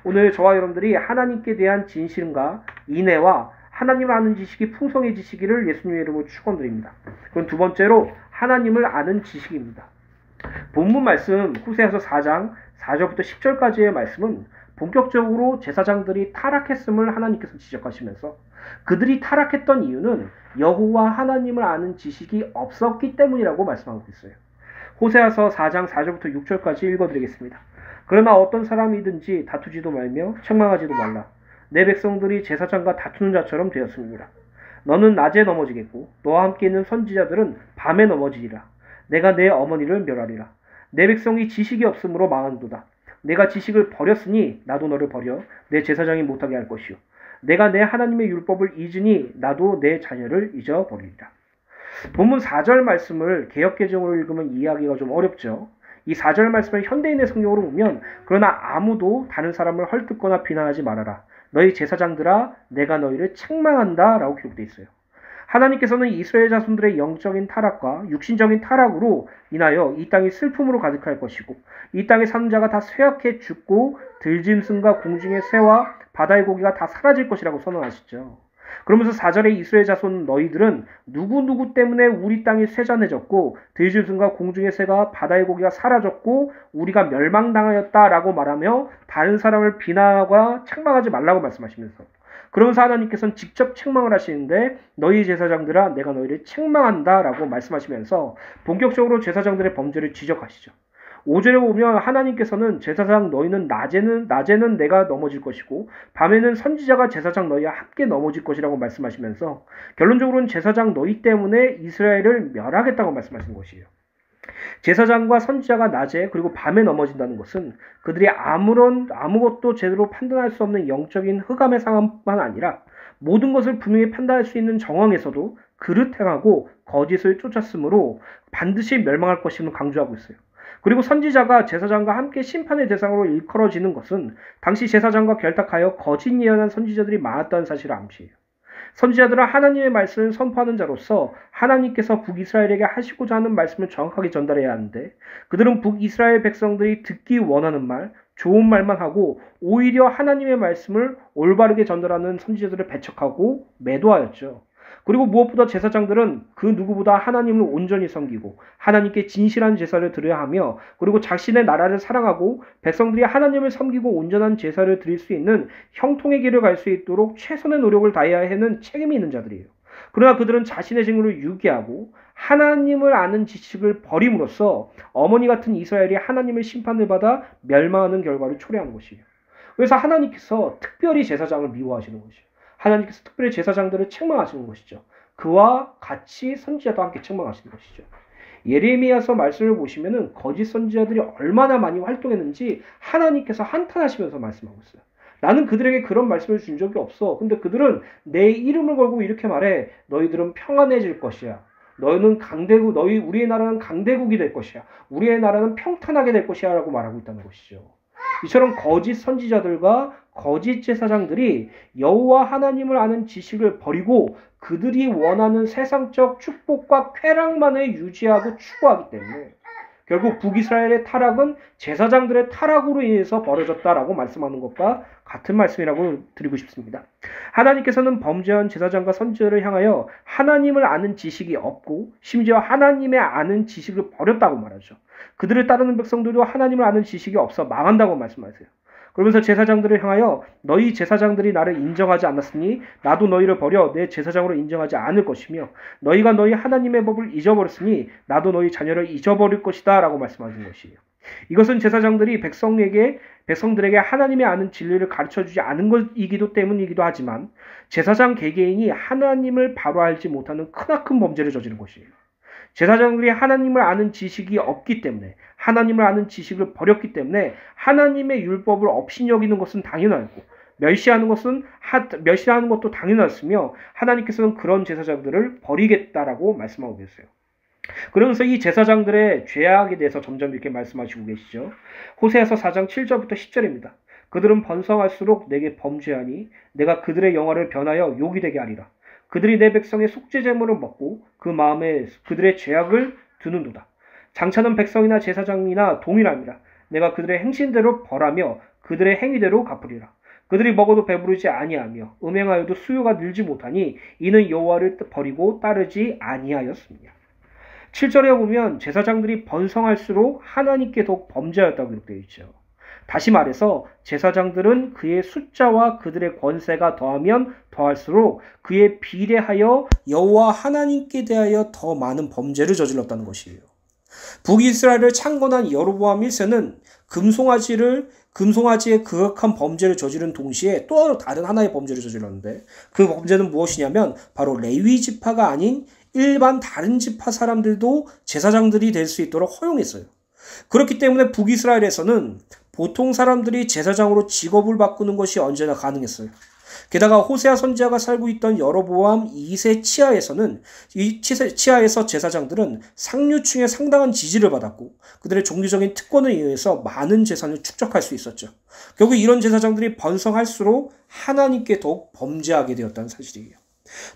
오늘 저와 여러분들이 하나님께 대한 진실과 인애와 하나님을 아는 지식이 풍성해지시기를 예수님의 이름으로 축원드립니다. 그럼 두 번째로 하나님을 아는 지식입니다. 본문 말씀 호세아서 4장 4절부터 10절까지의 말씀은 본격적으로 제사장들이 타락했음을 하나님께서 지적하시면서 그들이 타락했던 이유는 여호와 하나님을 아는 지식이 없었기 때문이라고 말씀하고 있어요. 호세아서 4장 4절부터 6절까지 읽어드리겠습니다. 그러나 어떤 사람이든지 다투지도 말며 책망하지도 말라. 내 백성들이 제사장과 다투는 자처럼 되었습니다. 너는 낮에 넘어지겠고 너와 함께 있는 선지자들은 밤에 넘어지리라. 내가 내 어머니를 멸하리라. 내 백성이 지식이 없으므로 망한도다. 내가 지식을 버렸으니 나도 너를 버려 내 제사장이 못하게 할 것이요. 내가 내 하나님의 율법을 잊으니 나도 내 자녀를 잊어버리리라. 본문 4절 말씀을 개역개정으로 읽으면 이해하기가 좀 어렵죠. 이 4절 말씀을 현대인의 성경으로 보면 그러나 아무도 다른 사람을 헐뜯거나 비난하지 말아라. 너희 제사장들아 내가 너희를 책망한다 라고 기록되어 있어요. 하나님께서는 이스라엘 자손들의 영적인 타락과 육신적인 타락으로 인하여 이 땅이 슬픔으로 가득할 것이고 이 땅에 사는 자가 다 쇠약해 죽고 들짐승과 공중의 새와 바다의 고기가 다 사라질 것이라고 선언하시죠. 그러면서 4절에 이스라엘 자손 너희들은 누구누구 때문에 우리 땅이 쇠잔해졌고 들짐승과 공중의 새가 바다의 고기가 사라졌고 우리가 멸망당하였다라고 말하며 다른 사람을 비난하거나 책망하지 말라고 말씀하시면서 그러면서 하나님께서는 직접 책망을 하시는데 너희 제사장들아 내가 너희를 책망한다 라고 말씀하시면서 본격적으로 제사장들의 범죄를 지적하시죠. 5절에 보면 하나님께서는 제사장 너희는 낮에는 내가 넘어질 것이고 밤에는 선지자가 제사장 너희와 함께 넘어질 것이라고 말씀하시면서 결론적으로는 제사장 너희 때문에 이스라엘을 멸하겠다고 말씀하신 것이에요. 제사장과 선지자가 낮에 그리고 밤에 넘어진다는 것은 그들이 아무것도 제대로 판단할 수 없는 영적인 흑암의 상황만 아니라 모든 것을 분명히 판단할 수 있는 정황에서도 그릇 행하고 거짓을 쫓았으므로 반드시 멸망할 것임을 강조하고 있어요. 그리고 선지자가 제사장과 함께 심판의 대상으로 일컬어지는 것은 당시 제사장과 결탁하여 거짓 예언한 선지자들이 많았다는 사실을 암시해요. 선지자들은 하나님의 말씀을 선포하는 자로서 하나님께서 북이스라엘에게 하시고자 하는 말씀을 정확하게 전달해야 하는데 그들은 북이스라엘 백성들이 듣기 원하는 말, 좋은 말만 하고 오히려 하나님의 말씀을 올바르게 전달하는 선지자들을 배척하고 매도하였죠. 그리고 무엇보다 제사장들은 그 누구보다 하나님을 온전히 섬기고 하나님께 진실한 제사를 드려야 하며 그리고 자신의 나라를 사랑하고 백성들이 하나님을 섬기고 온전한 제사를 드릴 수 있는 형통의 길을 갈 수 있도록 최선의 노력을 다해야 하는 책임이 있는 자들이에요. 그러나 그들은 자신의 생물을 유기하고 하나님을 아는 지식을 버림으로써 어머니 같은 이스라엘이 하나님의 심판을 받아 멸망하는 결과를 초래하는 것이에요. 그래서 하나님께서 특별히 제사장을 미워하시는 것이에요. 하나님께서 특별히 제사장들을 책망하시는 것이죠. 그와 같이 선지자도 함께 책망하시는 것이죠. 예레미야서 말씀을 보시면은 거짓 선지자들이 얼마나 많이 활동했는지 하나님께서 한탄하시면서 말씀하고 있어요. 나는 그들에게 그런 말씀을 준 적이 없어. 근데 그들은 내 이름을 걸고 이렇게 말해. 너희들은 평안해질 것이야. 우리의 나라는 강대국이 될 것이야. 우리의 나라는 평탄하게 될 것이야. 라고 말하고 있다는 것이죠. 이처럼 거짓 선지자들과 거짓 제사장들이 여호와 하나님을 아는 지식을 버리고 그들이 원하는 세상적 축복과 쾌락만을 유지하고 추구하기 때문에 결국 북이스라엘의 타락은 제사장들의 타락으로 인해서 벌어졌다라고 말씀하는 것과 같은 말씀이라고 드리고 싶습니다. 하나님께서는 범죄한 제사장과 선지자를 향하여 하나님을 아는 지식이 없고 심지어 하나님의 아는 지식을 버렸다고 말하죠. 그들을 따르는 백성들도 하나님을 아는 지식이 없어 망한다고 말씀하세요. 그러면서 제사장들을 향하여 너희 제사장들이 나를 인정하지 않았으니 나도 너희를 버려 내 제사장으로 인정하지 않을 것이며 너희가 너희 하나님의 법을 잊어버렸으니 나도 너희 자녀를 잊어버릴 것이다 라고 말씀하신 것이에요. 이것은 제사장들이 백성들에게 하나님의 아는 진리를 가르쳐주지 않은 것이기도 때문이기도 하지만 제사장 개개인이 하나님을 바로 알지 못하는 크나큰 범죄를 저지른 것이에요. 제사장들이 하나님을 아는 지식이 없기 때문에 하나님을 아는 지식을 버렸기 때문에 하나님의 율법을 업신여기는 것은 당연하고 멸시하는 것도 당연했으며 하나님께서는 그런 제사장들을 버리겠다라고 말씀하고 계세요. 그러면서 이 제사장들의 죄악에 대해서 점점 이렇게 말씀하시고 계시죠. 호세아서 4장 7절부터 10절입니다. 그들은 번성할수록 내게 범죄하니 내가 그들의 영화를 변하여 욕이 되게 하리라. 그들이 내 백성의 속죄 제물을 먹고 그 마음에 그들의 죄악을 두는도다. 장차는 백성이나 제사장이나 동일함이라. 내가 그들의 행신대로 벌하며 그들의 행위대로 갚으리라. 그들이 먹어도 배부르지 아니하며 음행하여도 수요가 늘지 못하니 이는 여호와를 버리고 따르지 아니하였습니다. 7절에 보면 제사장들이 번성할수록 하나님께 더욱 범죄하였다고 기록되어 있죠. 다시 말해서 제사장들은 그의 숫자와 그들의 권세가 더하면 더할수록 그에 비례하여 여호와 하나님께 대하여 더 많은 범죄를 저질렀다는 것이에요. 북이스라엘을 창건한 여로보암 1세는 금송아지의 극악한 범죄를 저지른 동시에 또 다른 하나의 범죄를 저질렀는데 그 범죄는 무엇이냐면 바로 레위 지파가 아닌 일반 다른 지파 사람들도 제사장들이 될 수 있도록 허용했어요. 그렇기 때문에 북이스라엘에서는 보통 사람들이 제사장으로 직업을 바꾸는 것이 언제나 가능했어요. 게다가 호세아 선지자가 살고 있던 여로보암 2세 치하에서 제사장들은 상류층의 상당한 지지를 받았고 그들의 종교적인 특권에 의해서 많은 재산을 축적할 수 있었죠. 결국 이런 제사장들이 번성할수록 하나님께 더욱 범죄하게 되었다는 사실이에요.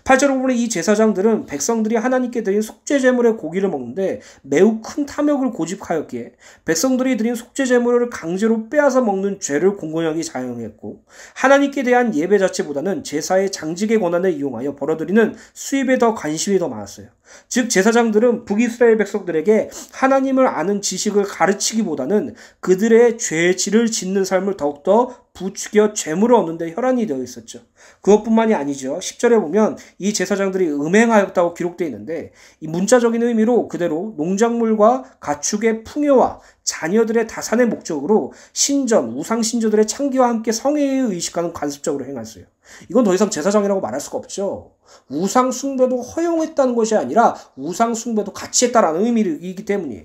8절 부분에 이 제사장들은 백성들이 하나님께 드린 속죄제물의 고기를 먹는데 매우 큰 탐욕을 고집하였기에 백성들이 드린 속죄제물을 강제로 빼앗아 먹는 죄를 공공하게 자행했고 하나님께 대한 예배 자체보다는 제사의 장직의 권한을 이용하여 벌어들이는 수입에 더 관심이 더 많았어요. 즉 제사장들은 북이스라엘 백성들에게 하나님을 아는 지식을 가르치기보다는 그들의 죄질을 짓는 삶을 더욱더 부추겨 죄물을 얻는 데 혈안이 되어 있었죠. 그것뿐만이 아니죠. 10절에 보면 이 제사장들이 음행하였다고 기록되어 있는데 이 문자적인 의미로 그대로 농작물과 가축의 풍요와 자녀들의 다산의 목적으로 신전, 우상신조들의 창기와 함께 성회에 의식하는 관습적으로 행했어요. 이건 더 이상 제사장이라고 말할 수가 없죠. 우상숭배도 허용했다는 것이 아니라 우상숭배도 같이 했다라는 의미이기 때문이에요.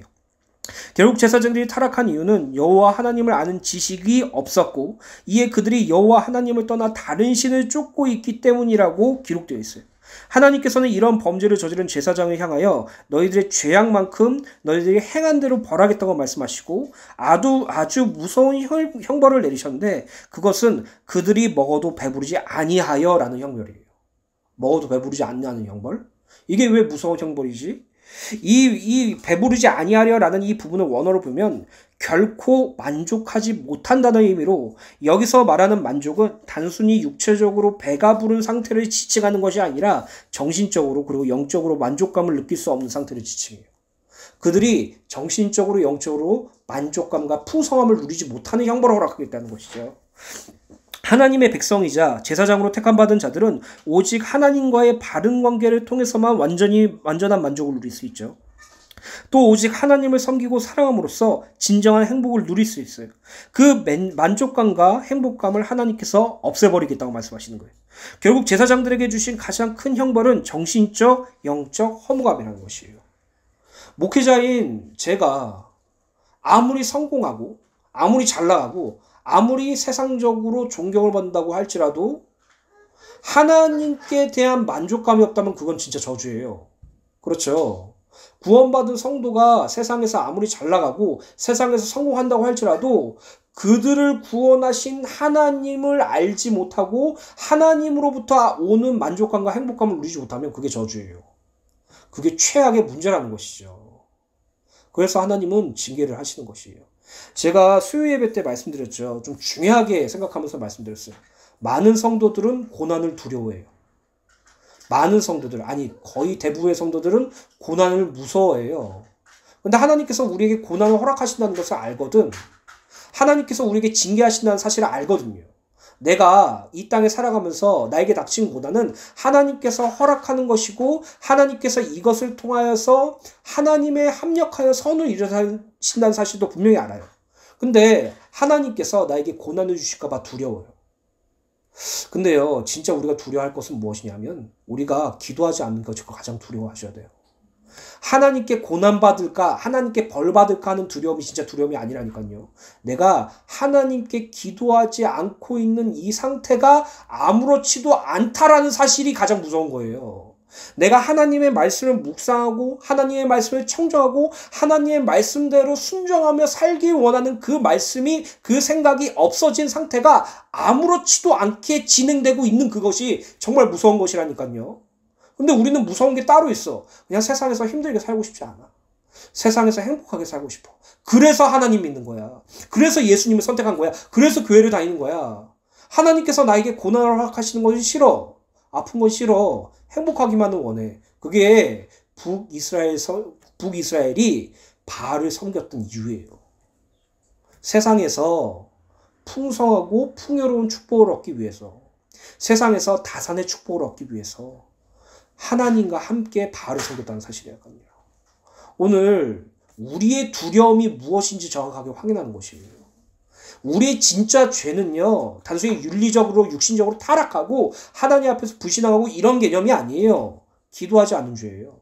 결국 제사장들이 타락한 이유는 여호와 하나님을 아는 지식이 없었고 이에 그들이 여호와 하나님을 떠나 다른 신을 쫓고 있기 때문이라고 기록되어 있어요. 하나님께서는 이런 범죄를 저지른 제사장을 향하여 너희들의 죄악만큼 너희들이 행한 대로 벌하겠다고 말씀하시고 아주 무서운 형벌을 내리셨는데 그것은 그들이 먹어도 배부르지 아니하여 라는 형벌이에요. 먹어도 배부르지 않는 형벌? 이게 왜 무서운 형벌이지? 이 배부르지 아니하려라는 이 부분을 원어로 보면 결코 만족하지 못한다는 의미로 여기서 말하는 만족은 단순히 육체적으로 배가 부른 상태를 지칭하는 것이 아니라 정신적으로 그리고 영적으로 만족감을 느낄 수 없는 상태를 지칭해요. 그들이 정신적으로 영적으로 만족감과 풍성함을 누리지 못하는 형벌을 허락하겠다는 것이죠. 하나님의 백성이자 제사장으로 택함받은 자들은 오직 하나님과의 바른 관계를 통해서만 완전한 만족을 누릴 수 있죠. 또 오직 하나님을 섬기고 사랑함으로써 진정한 행복을 누릴 수 있어요. 그 만족감과 행복감을 하나님께서 없애버리겠다고 말씀하시는 거예요. 결국 제사장들에게 주신 가장 큰 형벌은 정신적, 영적 허무감이라는 것이에요. 목회자인 제가 아무리 성공하고 아무리 잘 나가고 아무리 세상적으로 존경을 받는다고 할지라도 하나님께 대한 만족감이 없다면 그건 진짜 저주예요. 그렇죠. 구원받은 성도가 세상에서 아무리 잘 나가고 세상에서 성공한다고 할지라도 그들을 구원하신 하나님을 알지 못하고 하나님으로부터 오는 만족감과 행복감을 누리지 못하면 그게 저주예요. 그게 최악의 문제라는 것이죠. 그래서 하나님은 징계를 하시는 것이에요. 제가 수요 예배 때 말씀드렸죠. 좀 중요하게 생각하면서 말씀드렸어요. 많은 성도들은 고난을 두려워해요. 많은 성도들, 아니 거의 대부분의 성도들은 고난을 무서워해요. 근데 하나님께서 우리에게 고난을 허락하신다는 것을 알거든. 하나님께서 우리에게 징계하신다는 사실을 알거든요. 내가 이 땅에 살아가면서 나에게 닥친 고난은 하나님께서 허락하는 것이고 하나님께서 이것을 통하여서 하나님에 합력하여 선을 이루신다는 사실도 분명히 알아요. 근데 하나님께서 나에게 고난을 주실까 봐 두려워요. 근데요, 진짜 우리가 두려워할 것은 무엇이냐면 우리가 기도하지 않는 것을 가장 두려워하셔야 돼요. 하나님께 고난받을까 하나님께 벌받을까 하는 두려움이 진짜 두려움이 아니라니까요. 내가 하나님께 기도하지 않고 있는 이 상태가 아무렇지도 않다라는 사실이 가장 무서운 거예요. 내가 하나님의 말씀을 묵상하고 하나님의 말씀을 청정하고 하나님의 말씀대로 순종하며 살기 원하는 그 말씀이 그 생각이 없어진 상태가 아무렇지도 않게 진행되고 있는 그것이 정말 무서운 것이라니까요. 근데 우리는 무서운 게 따로 있어. 그냥 세상에서 힘들게 살고 싶지 않아. 세상에서 행복하게 살고 싶어. 그래서 하나님 믿는 거야. 그래서 예수님을 선택한 거야. 그래서 교회를 다니는 거야. 하나님께서 나에게 고난을 허락하시는 것이 싫어. 아픈 건 싫어. 행복하기만은 원해. 그게 북이스라엘이 바알을 섬겼던 이유예요. 세상에서 풍성하고 풍요로운 축복을 얻기 위해서, 세상에서 다산의 축복을 얻기 위해서 하나님과 함께 바알을 섬겼다는 사실이에요. 오늘 우리의 두려움이 무엇인지 정확하게 확인하는 것이에요. 우리의 진짜 죄는요, 단순히 윤리적으로 육신적으로 타락하고 하나님 앞에서 불신앙하고 이런 개념이 아니에요. 기도하지 않는 죄예요.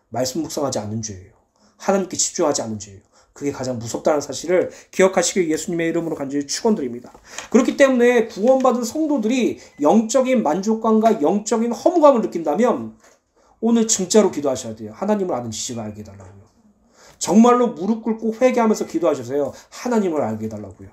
말씀 묵상하지 않는 죄예요. 하나님께 집중하지 않는 죄예요. 그게 가장 무섭다는 사실을 기억하시길 예수님의 이름으로 간절히 축원드립니다. 그렇기 때문에 구원받은 성도들이 영적인 만족감과 영적인 허무감을 느낀다면 오늘 진짜로 기도하셔야 돼요. 하나님을 아는 지식을 알게 해달라고요. 정말로 무릎 꿇고 회개하면서 기도하셔서요. 하나님을 알게 해달라고요.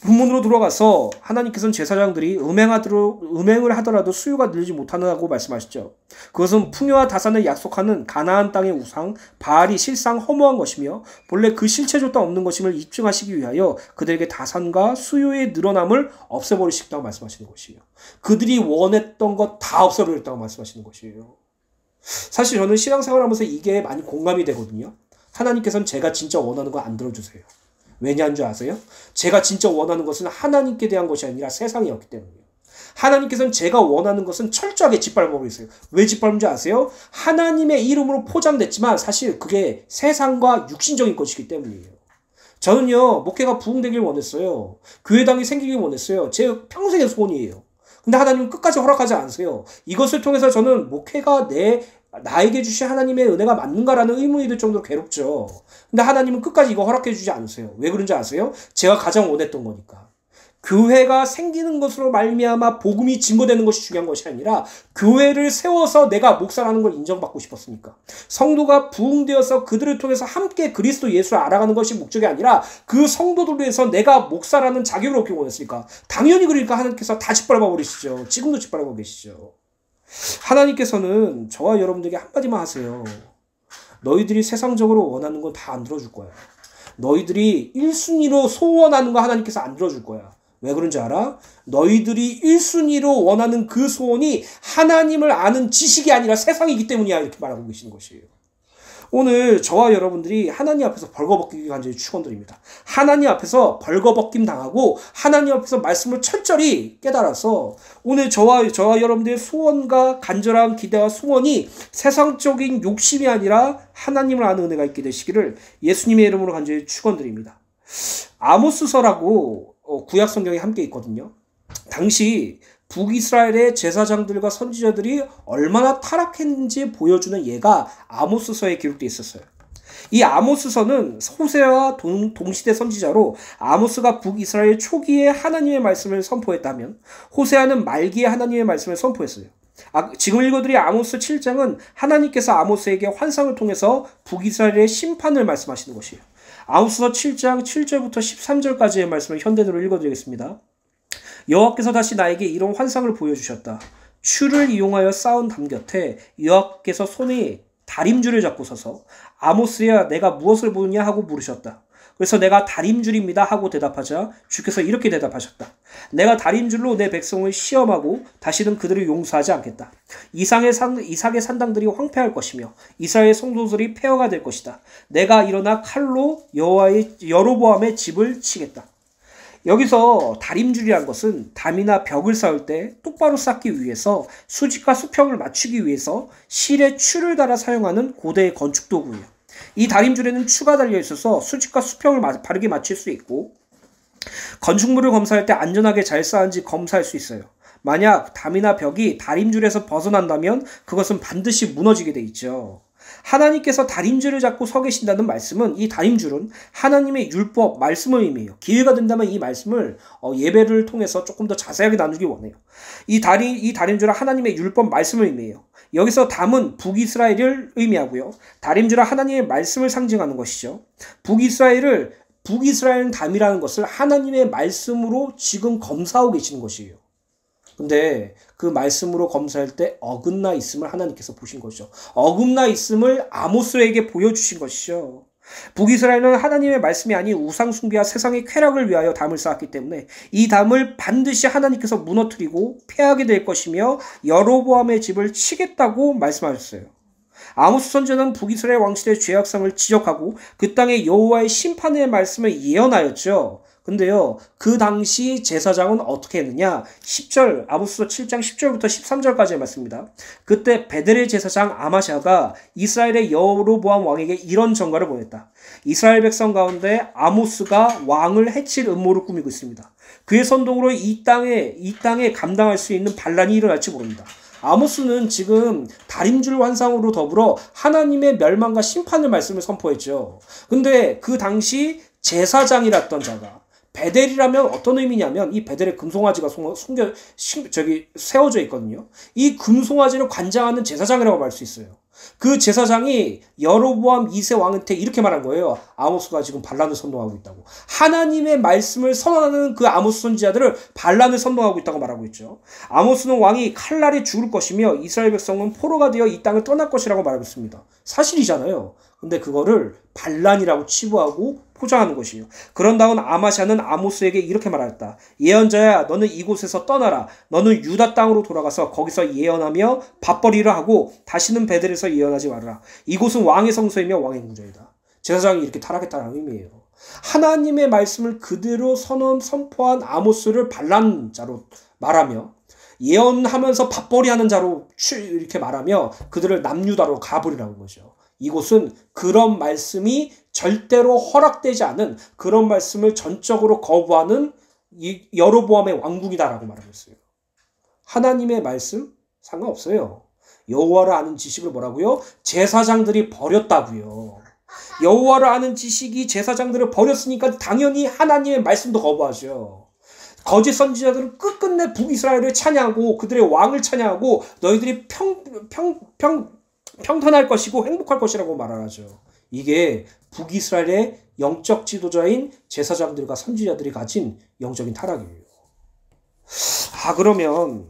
본문으로 돌아가서 하나님께서는 제사장들이 음행을 하더라도 수요가 늘지 못한다고 말씀하시죠. 그것은 풍요와 다산을 약속하는 가나안 땅의 우상 바알이 실상 허무한 것이며 본래 그 실체조차 없는 것임을 입증하시기 위하여 그들에게 다산과 수요의 늘어남을 없애버리시겠다고 말씀하시는 것이에요. 그들이 원했던 것 다 없애버리겠다고 말씀하시는 것이에요. 사실 저는 신앙생활하면서 이게 많이 공감이 되거든요. 하나님께서는 제가 진짜 원하는 거 안 들어주세요. 왜냐한 줄 아세요? 제가 진짜 원하는 것은 하나님께 대한 것이 아니라 세상이었기 때문이에요. 하나님께서는 제가 원하는 것은 철저하게 짓밟아버리고 있어요. 왜 짓밟은 줄 아세요? 하나님의 이름으로 포장됐지만 사실 그게 세상과 육신적인 것이기 때문이에요. 저는요, 목회가 부흥되길 원했어요. 교회당이 생기길 원했어요. 제 평생의 소원이에요. 근데 하나님은 끝까지 허락하지 않으세요. 이것을 통해서 저는 목회가 내 나에게 주신 하나님의 은혜가 맞는가라는 의문이 들 정도로 괴롭죠. 근데 하나님은 끝까지 이거 허락해 주지 않으세요. 왜 그런지 아세요? 제가 가장 원했던 거니까. 교회가 생기는 것으로 말미암아 복음이 증거되는 것이 중요한 것이 아니라 교회를 세워서 내가 목사라는 걸 인정받고 싶었으니까. 성도가 부흥되어서 그들을 통해서 함께 그리스도 예수를 알아가는 것이 목적이 아니라 그 성도들을 위해서 내가 목사라는 자격을 얻기 원했으니까. 당연히 그러니까 하나님께서 다 짓밟아 버리시죠. 지금도 짓밟아 계시죠. 하나님께서는 저와 여러분들에게 한마디만 하세요. 너희들이 세상적으로 원하는 건 다 안 들어줄 거야. 너희들이 1순위로 소원하는 거 하나님께서 안 들어줄 거야. 왜 그런지 알아? 너희들이 1순위로 원하는 그 소원이 하나님을 아는 지식이 아니라 세상이기 때문이야. 이렇게 말하고 계시는 것이에요. 오늘 저와 여러분들이 하나님 앞에서 벌거벗기기 간절히 축원드립니다. 하나님 앞에서 벌거벗김 당하고 하나님 앞에서 말씀을 철저히 깨달아서 오늘 저와 여러분들의 소원과 간절한 기대와 소원이 세상적인 욕심이 아니라 하나님을 아는 은혜가 있게 되시기를 예수님의 이름으로 간절히 축원드립니다. 아모스서라고 구약 성경에 함께 있거든요. 당시 북이스라엘의 제사장들과 선지자들이 얼마나 타락했는지 보여주는 예가 아모스서에 기록되어 있었어요. 이 아모스서는 호세아와 동시대 선지자로 아모스가 북이스라엘 초기에 하나님의 말씀을 선포했다면 호세아는 말기에 하나님의 말씀을 선포했어요. 지금 읽어드린 아모스 7장은 하나님께서 아모스에게 환상을 통해서 북이스라엘의 심판을 말씀하시는 것이에요. 아모스서 7장 7절부터 13절까지의 말씀을 현대대로 읽어드리겠습니다. 여호와께서 다시 나에게 이런 환상을 보여주셨다. 추를 이용하여 쌓은 담 곁에 여호와께서 손에 다림줄을 잡고 서서 아모스야 내가 무엇을 보느냐 하고 물으셨다. 그래서 내가 다림줄입니다 하고 대답하자 주께서 이렇게 대답하셨다. 내가 다림줄로 내 백성을 시험하고 다시는 그들을 용서하지 않겠다. 이삭의 산당들이 황폐할 것이며 이스라엘 성도들이 폐허가 될 것이다. 내가 일어나 칼로 여로보암의 집을 치겠다. 여기서 다림줄이란 것은 담이나 벽을 쌓을 때 똑바로 쌓기 위해서 수직과 수평을 맞추기 위해서 실에 추를 달아 사용하는 고대의 건축 도구예요. 이 다림줄에는 추가 달려 있어서 수직과 수평을 바르게 맞출 수 있고 건축물을 검사할 때 안전하게 잘 쌓은지 검사할 수 있어요. 만약 담이나 벽이 다림줄에서 벗어난다면 그것은 반드시 무너지게 돼 있죠. 하나님께서 다림줄을 잡고 서 계신다는 말씀은 이 다림줄은 하나님의 율법, 말씀을 의미해요. 기회가 된다면 이 말씀을 예배를 통해서 조금 더 자세하게 나누기 원해요. 이 다림줄은 하나님의 율법, 말씀을 의미해요. 여기서 담은 북이스라엘을 의미하고요. 다림줄은 하나님의 말씀을 상징하는 것이죠. 북이스라엘은 담이라는 것을 하나님의 말씀으로 지금 검사하고 계시는 것이에요. 근데 그 말씀으로 검사할 때 어긋나 있음을 하나님께서 보신 것이죠. 어긋나 있음을 아모스에게 보여주신 것이죠. 북이스라엘은 하나님의 말씀이 아닌 우상 숭배와 세상의 쾌락을 위하여 담을 쌓았기 때문에 이 담을 반드시 하나님께서 무너뜨리고 폐하게 될 것이며 여로보암의 집을 치겠다고 말씀하셨어요. 아모스 선지자는 북이스라엘 왕실의 죄악성을 지적하고 그 땅에 여호와의 심판의 말씀을 예언하였죠. 근데요, 그 당시 제사장은 어떻게 했느냐? 10절, 아모스서 7장 10절부터 13절까지의 말씀입니다. 그때 베델의 제사장 아마샤가 이스라엘의 여로보암 왕에게 이런 전가를 보냈다. 이스라엘 백성 가운데 아모스가 왕을 해칠 음모를 꾸미고 있습니다. 그의 선동으로 이 땅에 감당할 수 있는 반란이 일어날지 모릅니다. 아모스는 지금 다림줄 환상으로 더불어 하나님의 멸망과 심판의 말씀을 선포했죠. 근데 그 당시 제사장이랐던 자가 베델이라면 어떤 의미냐면 이 베델에 금송아지가 세워져 있거든요. 이 금송아지를 관장하는 제사장이라고 말 수 있어요. 그 제사장이 여로보암 2세 왕한테 이렇게 말한 거예요. 아모스가 지금 반란을 선동하고 있다고. 하나님의 말씀을 선언하는 그 아모스 선지자들을 반란을 선동하고 있다고 말하고 있죠. 아모스는 왕이 칼날에 죽을 것이며 이스라엘 백성은 포로가 되어 이 땅을 떠날 것이라고 말하고 있습니다. 사실이잖아요. 근데 그거를 반란이라고 치부하고 포장하는 것이에요. 그런 다음 아마샤는 아모스에게 이렇게 말하였다. 예언자야, 너는 이곳에서 떠나라. 너는 유다 땅으로 돌아가서 거기서 예언하며 밥벌이를 하고 다시는 베델에서 예언하지 말아라. 이곳은 왕의 성소이며 왕의 궁전이다. 제사장이 이렇게 타락했다는 의미예요. 하나님의 말씀을 그대로 선포한 아모스를 반란자로 말하며 예언하면서 밥벌이하는 자로 이렇게 말하며 그들을 남유다로 가버리라는 거죠. 이곳은 그런 말씀이 절대로 허락되지 않은 그런 말씀을 전적으로 거부하는 여로보암의 왕국이다라고 말하고 있어요. 하나님의 말씀 상관없어요. 여호와를 아는 지식을 뭐라고요? 제사장들이 버렸다고요. 여호와를 아는 지식이 제사장들을 버렸으니까 당연히 하나님의 말씀도 거부하죠. 거짓 선지자들은 끝끝내 북이스라엘을 찬양하고 그들의 왕을 찬양하고 너희들이 평탄할 것이고 행복할 것이라고 말하죠. 이게 북이스라엘의 영적 지도자인 제사장들과 선지자들이 가진 영적인 타락이에요. 그러면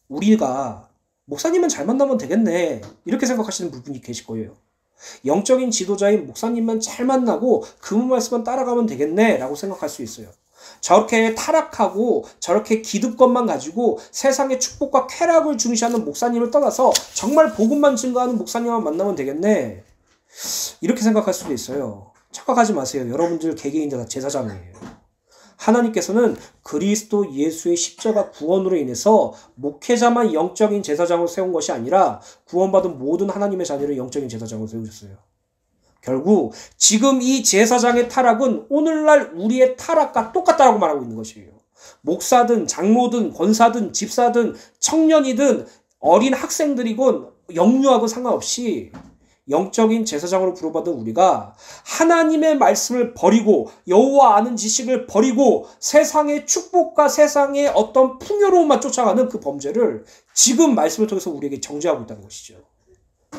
우리가 목사님은 잘 만나면 되겠네 이렇게 생각하시는 부분이 계실 거예요. 영적인 지도자인 목사님만 잘 만나고 그 말씀만 따라가면 되겠네 라고 생각할 수 있어요. 저렇게 타락하고 저렇게 기득권만 가지고 세상의 축복과 쾌락을 중시하는 목사님을 떠나서 정말 복음만 증거하는 목사님만 만나면 되겠네 이렇게 생각할 수도 있어요. 착각하지 마세요. 여러분들 개개인들 다 제사장이에요. 하나님께서는 그리스도 예수의 십자가 구원으로 인해서 목회자만 영적인 제사장으로 세운 것이 아니라 구원받은 모든 하나님의 자녀를 영적인 제사장으로 세우셨어요. 결국 지금 이 제사장의 타락은 오늘날 우리의 타락과 똑같다고 말하고 있는 것이에요. 목사든 장로든 권사든 집사든 청년이든 어린 학생들이건 영유하고 상관없이 영적인 제사장으로 부름받은 우리가 하나님의 말씀을 버리고 여호와 아는 지식을 버리고 세상의 축복과 세상의 어떤 풍요로움만 쫓아가는 그 범죄를 지금 말씀을 통해서 우리에게 정죄하고 있다는 것이죠.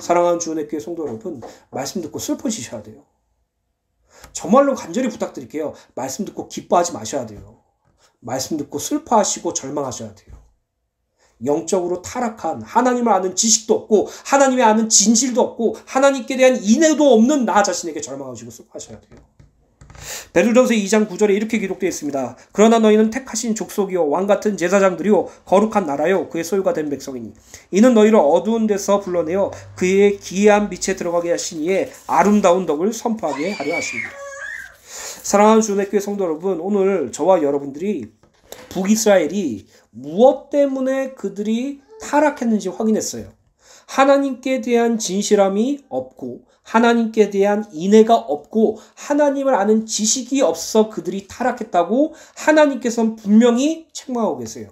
사랑하는 주은혜 교회 성도 여러분, 말씀 듣고 슬퍼지셔야 돼요. 정말로 간절히 부탁드릴게요. 말씀 듣고 기뻐하지 마셔야 돼요. 말씀 듣고 슬퍼하시고 절망하셔야 돼요. 영적으로 타락한 하나님을 아는 지식도 없고 하나님의 아는 진실도 없고 하나님께 대한 인애도 없는 나 자신에게 절망하시고 슬퍼하셔야 돼요. 베드로전서 2장 9절에 이렇게 기록되어 있습니다. 그러나 너희는 택하신 족속이요 왕같은 제사장들이요 거룩한 나라요 그의 소유가 된 백성이니 이는 너희를 어두운 데서 불러내어 그의 기이한 빛에 들어가게 하신 이의 아름다운 덕을 선포하게 하려 하십니다. 사랑하는 주은혜 교회 성도 여러분, 오늘 저와 여러분들이 북이스라엘이 무엇 때문에 그들이 타락했는지 확인했어요. 하나님께 대한 진실함이 없고 하나님께 대한 인애가 없고 하나님을 아는 지식이 없어 그들이 타락했다고 하나님께서는 분명히 책망하고 계세요.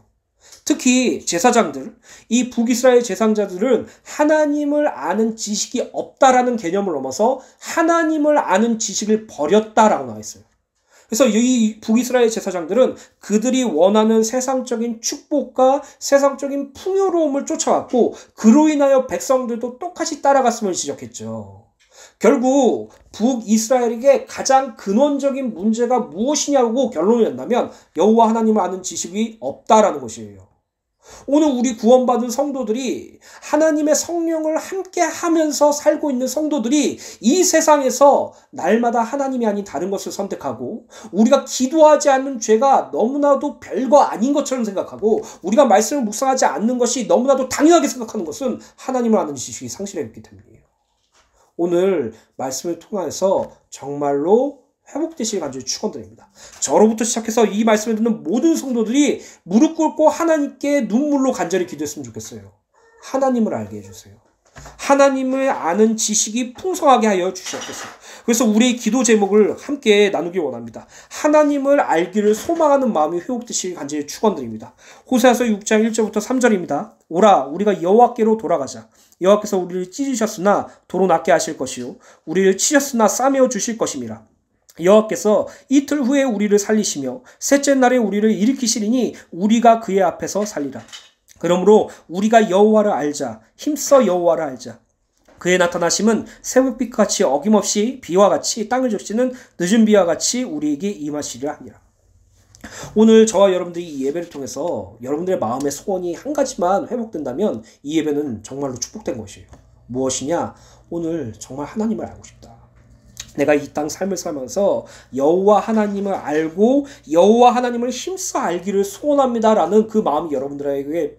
특히 제사장들, 이 북이스라엘 제사장들은 하나님을 아는 지식이 없다라는 개념을 넘어서 하나님을 아는 지식을 버렸다라고 나와 있어요. 그래서 이 북이스라엘 제사장들은 그들이 원하는 세상적인 축복과 세상적인 풍요로움을 쫓아왔고 그로 인하여 백성들도 똑같이 따라갔음을 지적했죠. 결국 북이스라엘에게 가장 근원적인 문제가 무엇이냐고 결론을 낸다면 여호와 하나님을 아는 지식이 없다라는 것이에요. 오늘 우리 구원받은 성도들이 하나님의 성령을 함께 하면서 살고 있는 성도들이 이 세상에서 날마다 하나님이 아닌 다른 것을 선택하고 우리가 기도하지 않는 죄가 너무나도 별거 아닌 것처럼 생각하고 우리가 말씀을 묵상하지 않는 것이 너무나도 당연하게 생각하는 것은 하나님을 아는 지식이 상실했기 때문이에요. 오늘 말씀을 통해서 정말로 회복되시길 간절히 축원드립니다. 저로부터 시작해서 이 말씀을 듣는 모든 성도들이 무릎 꿇고 하나님께 눈물로 간절히 기도했으면 좋겠어요. 하나님을 알게 해주세요. 하나님을 아는 지식이 풍성하게 하여 주시옵소서. 그래서 우리의 기도 제목을 함께 나누기 원합니다. 하나님을 알기를 소망하는 마음이 회복되시길 간절히 축원드립니다. 호세아서 6장 1절부터 3절입니다. 오라 우리가 여호와께로 돌아가자. 여호와께서 우리를 찢으셨으나 도로 낫게 하실 것이요 우리를 치셨으나 싸매어 주실 것임이라. 여호와께서 이틀 후에 우리를 살리시며 셋째 날에 우리를 일으키시리니 우리가 그의 앞에서 살리라. 그러므로 우리가 여호와를 알자. 힘써 여호와를 알자. 그의 나타나심은 새벽빛같이 어김없이 비와 같이 땅을 적시는 늦은 비와 같이 우리에게 임하시리라 하니라. 오늘 저와 여러분들이 이 예배를 통해서 여러분들의 마음의 소원이 한 가지만 회복된다면 이 예배는 정말로 축복된 것이에요. 무엇이냐? 오늘 정말 하나님을 알고 싶다. 내가 이 땅 삶을 살면서 여호와 하나님을 알고 여호와 하나님을 힘써 알기를 소원합니다라는 그 마음이 여러분들에게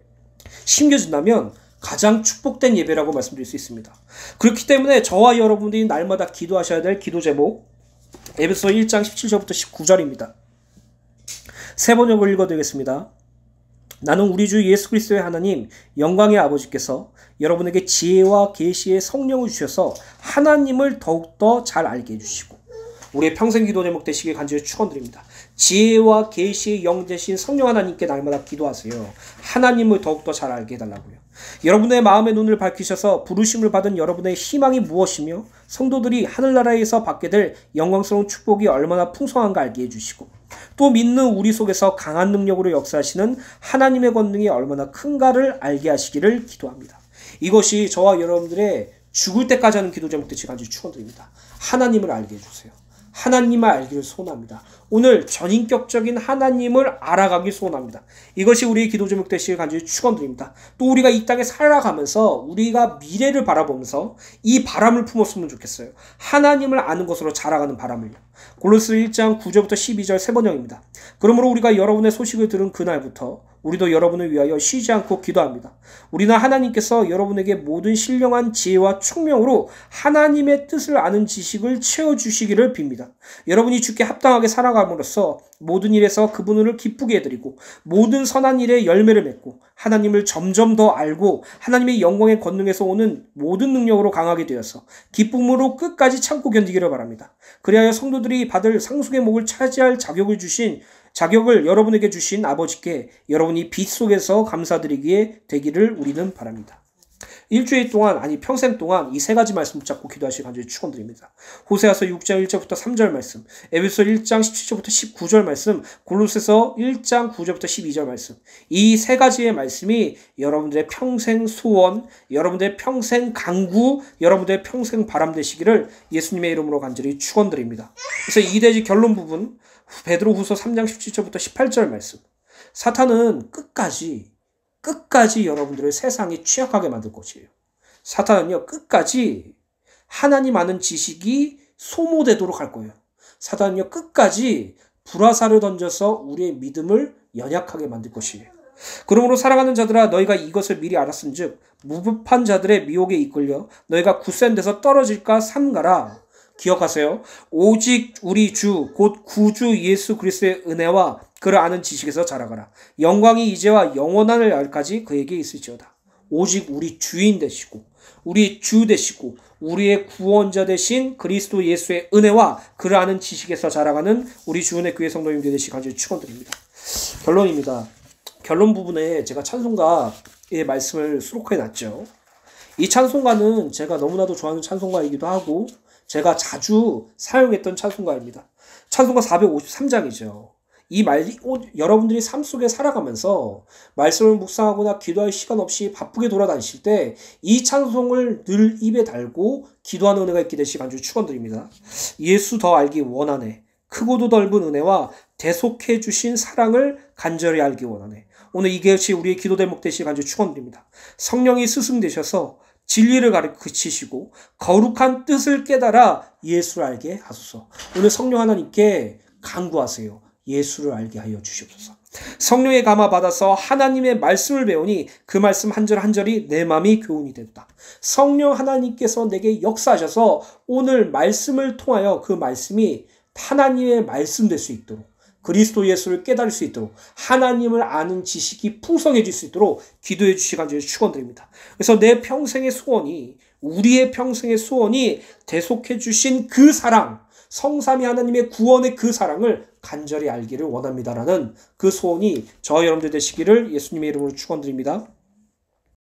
심겨진다면 가장 축복된 예배라고 말씀드릴 수 있습니다. 그렇기 때문에 저와 여러분들이 날마다 기도하셔야 될 기도 제목 에베소 1장 17절부터 19절입니다. 세 번역을 읽어드리겠습니다. 나는 우리 주 예수 그리스도의 하나님 영광의 아버지께서 여러분에게 지혜와 계시의 성령을 주셔서 하나님을 더욱더 잘 알게 해주시고 우리의 평생 기도 제목 되시길 간절히 축원드립니다. 지혜와 계시의 영 되신 성령 하나님께 날마다 기도하세요. 하나님을 더욱더 잘 알게 해달라고요. 여러분의 마음의 눈을 밝히셔서 부르심을 받은 여러분의 희망이 무엇이며 성도들이 하늘나라에서 받게 될 영광스러운 축복이 얼마나 풍성한가 알게 해주시고 또 믿는 우리 속에서 강한 능력으로 역사하시는 하나님의 권능이 얼마나 큰가를 알게 하시기를 기도합니다. 이것이 저와 여러분들의 죽을 때까지 하는 기도 제목들 간절히 축원드립니다. 하나님을 알게 해주세요. 하나님을 알기를 소원합니다. 오늘 전인격적인 하나님을 알아가길 소원합니다. 이것이 우리의 기도 제목 되시길 간절히 축원드립니다. 또 우리가 이 땅에 살아가면서 우리가 미래를 바라보면서 이 바람을 품었으면 좋겠어요. 하나님을 아는 것으로 자라가는 바람을요. 골로새 1장 9절부터 12절 세 번역입니다. 그러므로 우리가 여러분의 소식을 들은 그날부터 우리도 여러분을 위하여 쉬지 않고 기도합니다. 우리는 하나님께서 여러분에게 모든 신령한 지혜와 총명으로 하나님의 뜻을 아는 지식을 채워주시기를 빕니다. 여러분이 주께 합당하게 살아감으로써 모든 일에서 그분을 기쁘게 해드리고 모든 선한 일에 열매를 맺고 하나님을 점점 더 알고 하나님의 영광의 권능에서 오는 모든 능력으로 강하게 되어서 기쁨으로 끝까지 참고 견디기를 바랍니다. 그리하여 성도들이 받을 상속의 목을 차지할 자격을 여러분에게 주신 아버지께 여러분이 빛 속에서 감사드리기에 되기를 우리는 바랍니다. 일주일 동안 아니 평생 동안 이 세 가지 말씀 붙잡고 기도하시길 간절히 축원드립니다. 호세아서 6장 1절부터 3절 말씀, 에베소 1장 17절부터 19절 말씀, 골로새서 1장 9절부터 12절 말씀. 이 세 가지의 말씀이 여러분들의 평생 소원, 여러분들의 평생 강구, 여러분들의 평생 바람 되시기를 예수님의 이름으로 간절히 축원드립니다. 그래서 이 대지 결론 부분 베드로후서 3장 17절부터 18절 말씀. 사탄은 끝까지 여러분들을 세상에 취약하게 만들 것이에요. 사탄은요, 끝까지 하나님 아는 지식이 소모되도록 할 거예요. 사탄은요, 끝까지 불화살을 던져서 우리의 믿음을 연약하게 만들 것이에요. 그러므로 사랑하는 자들아, 너희가 이것을 미리 알았은즉 무법한 자들의 미혹에 이끌려 너희가 굳센 데서 떨어질까 삼가라. 기억하세요. 오직 우리 주 곧 구주 예수 그리스도의 은혜와 그를 아는 지식에서 자라가라. 영광이 이제와 영원한 날까지 그에게 있을지어다. 오직 우리 주인 되시고 우리 주 되시고 우리의 구원자 되신 그리스도 예수의 은혜와 그를 아는 지식에서 자라가는 우리 주은혜 교회 성도님들 되시기 간절히 축원드립니다. 결론입니다. 결론 부분에 제가 찬송가의 말씀을 수록해 놨죠. 이 찬송가는 제가 너무나도 좋아하는 찬송가이기도 하고 제가 자주 사용했던 찬송가입니다. 찬송가 453장이죠. 여러분들이 삶 속에 살아가면서 말씀을 묵상하거나 기도할 시간 없이 바쁘게 돌아다니실 때 이 찬송을 늘 입에 달고 기도하는 은혜가 있게 되시기 간절히 축원드립니다. 예수 더 알기 원하네. 크고도 넓은 은혜와 대속해 주신 사랑을 간절히 알기 원하네. 오늘 이것이 우리의 기도 대목 되시기 간절히 축원드립니다. 성령이 스승 되셔서 진리를 가르치시고 거룩한 뜻을 깨달아 예수를 알게 하소서. 오늘 성령 하나님께 간구하세요. 예수를 알게 하여 주시옵소서. 성령의 감화 받아서 하나님의 말씀을 배우니 그 말씀 한 절 한 절이 내 마음이 교훈이 됐다. 성령 하나님께서 내게 역사하셔서 오늘 말씀을 통하여 그 말씀이 하나님의 말씀 될 수 있도록 그리스도 예수를 깨달을 수 있도록 하나님을 아는 지식이 풍성해질 수 있도록 기도해 주시기 간절히 축원드립니다. 그래서 내 평생의 소원이 우리의 평생의 소원이 대속해 주신 그 사랑 성삼위 하나님의 구원의 그 사랑을 간절히 알기를 원합니다라는 그 소원이 저와 여러분들 되시기를 예수님의 이름으로 축원드립니다.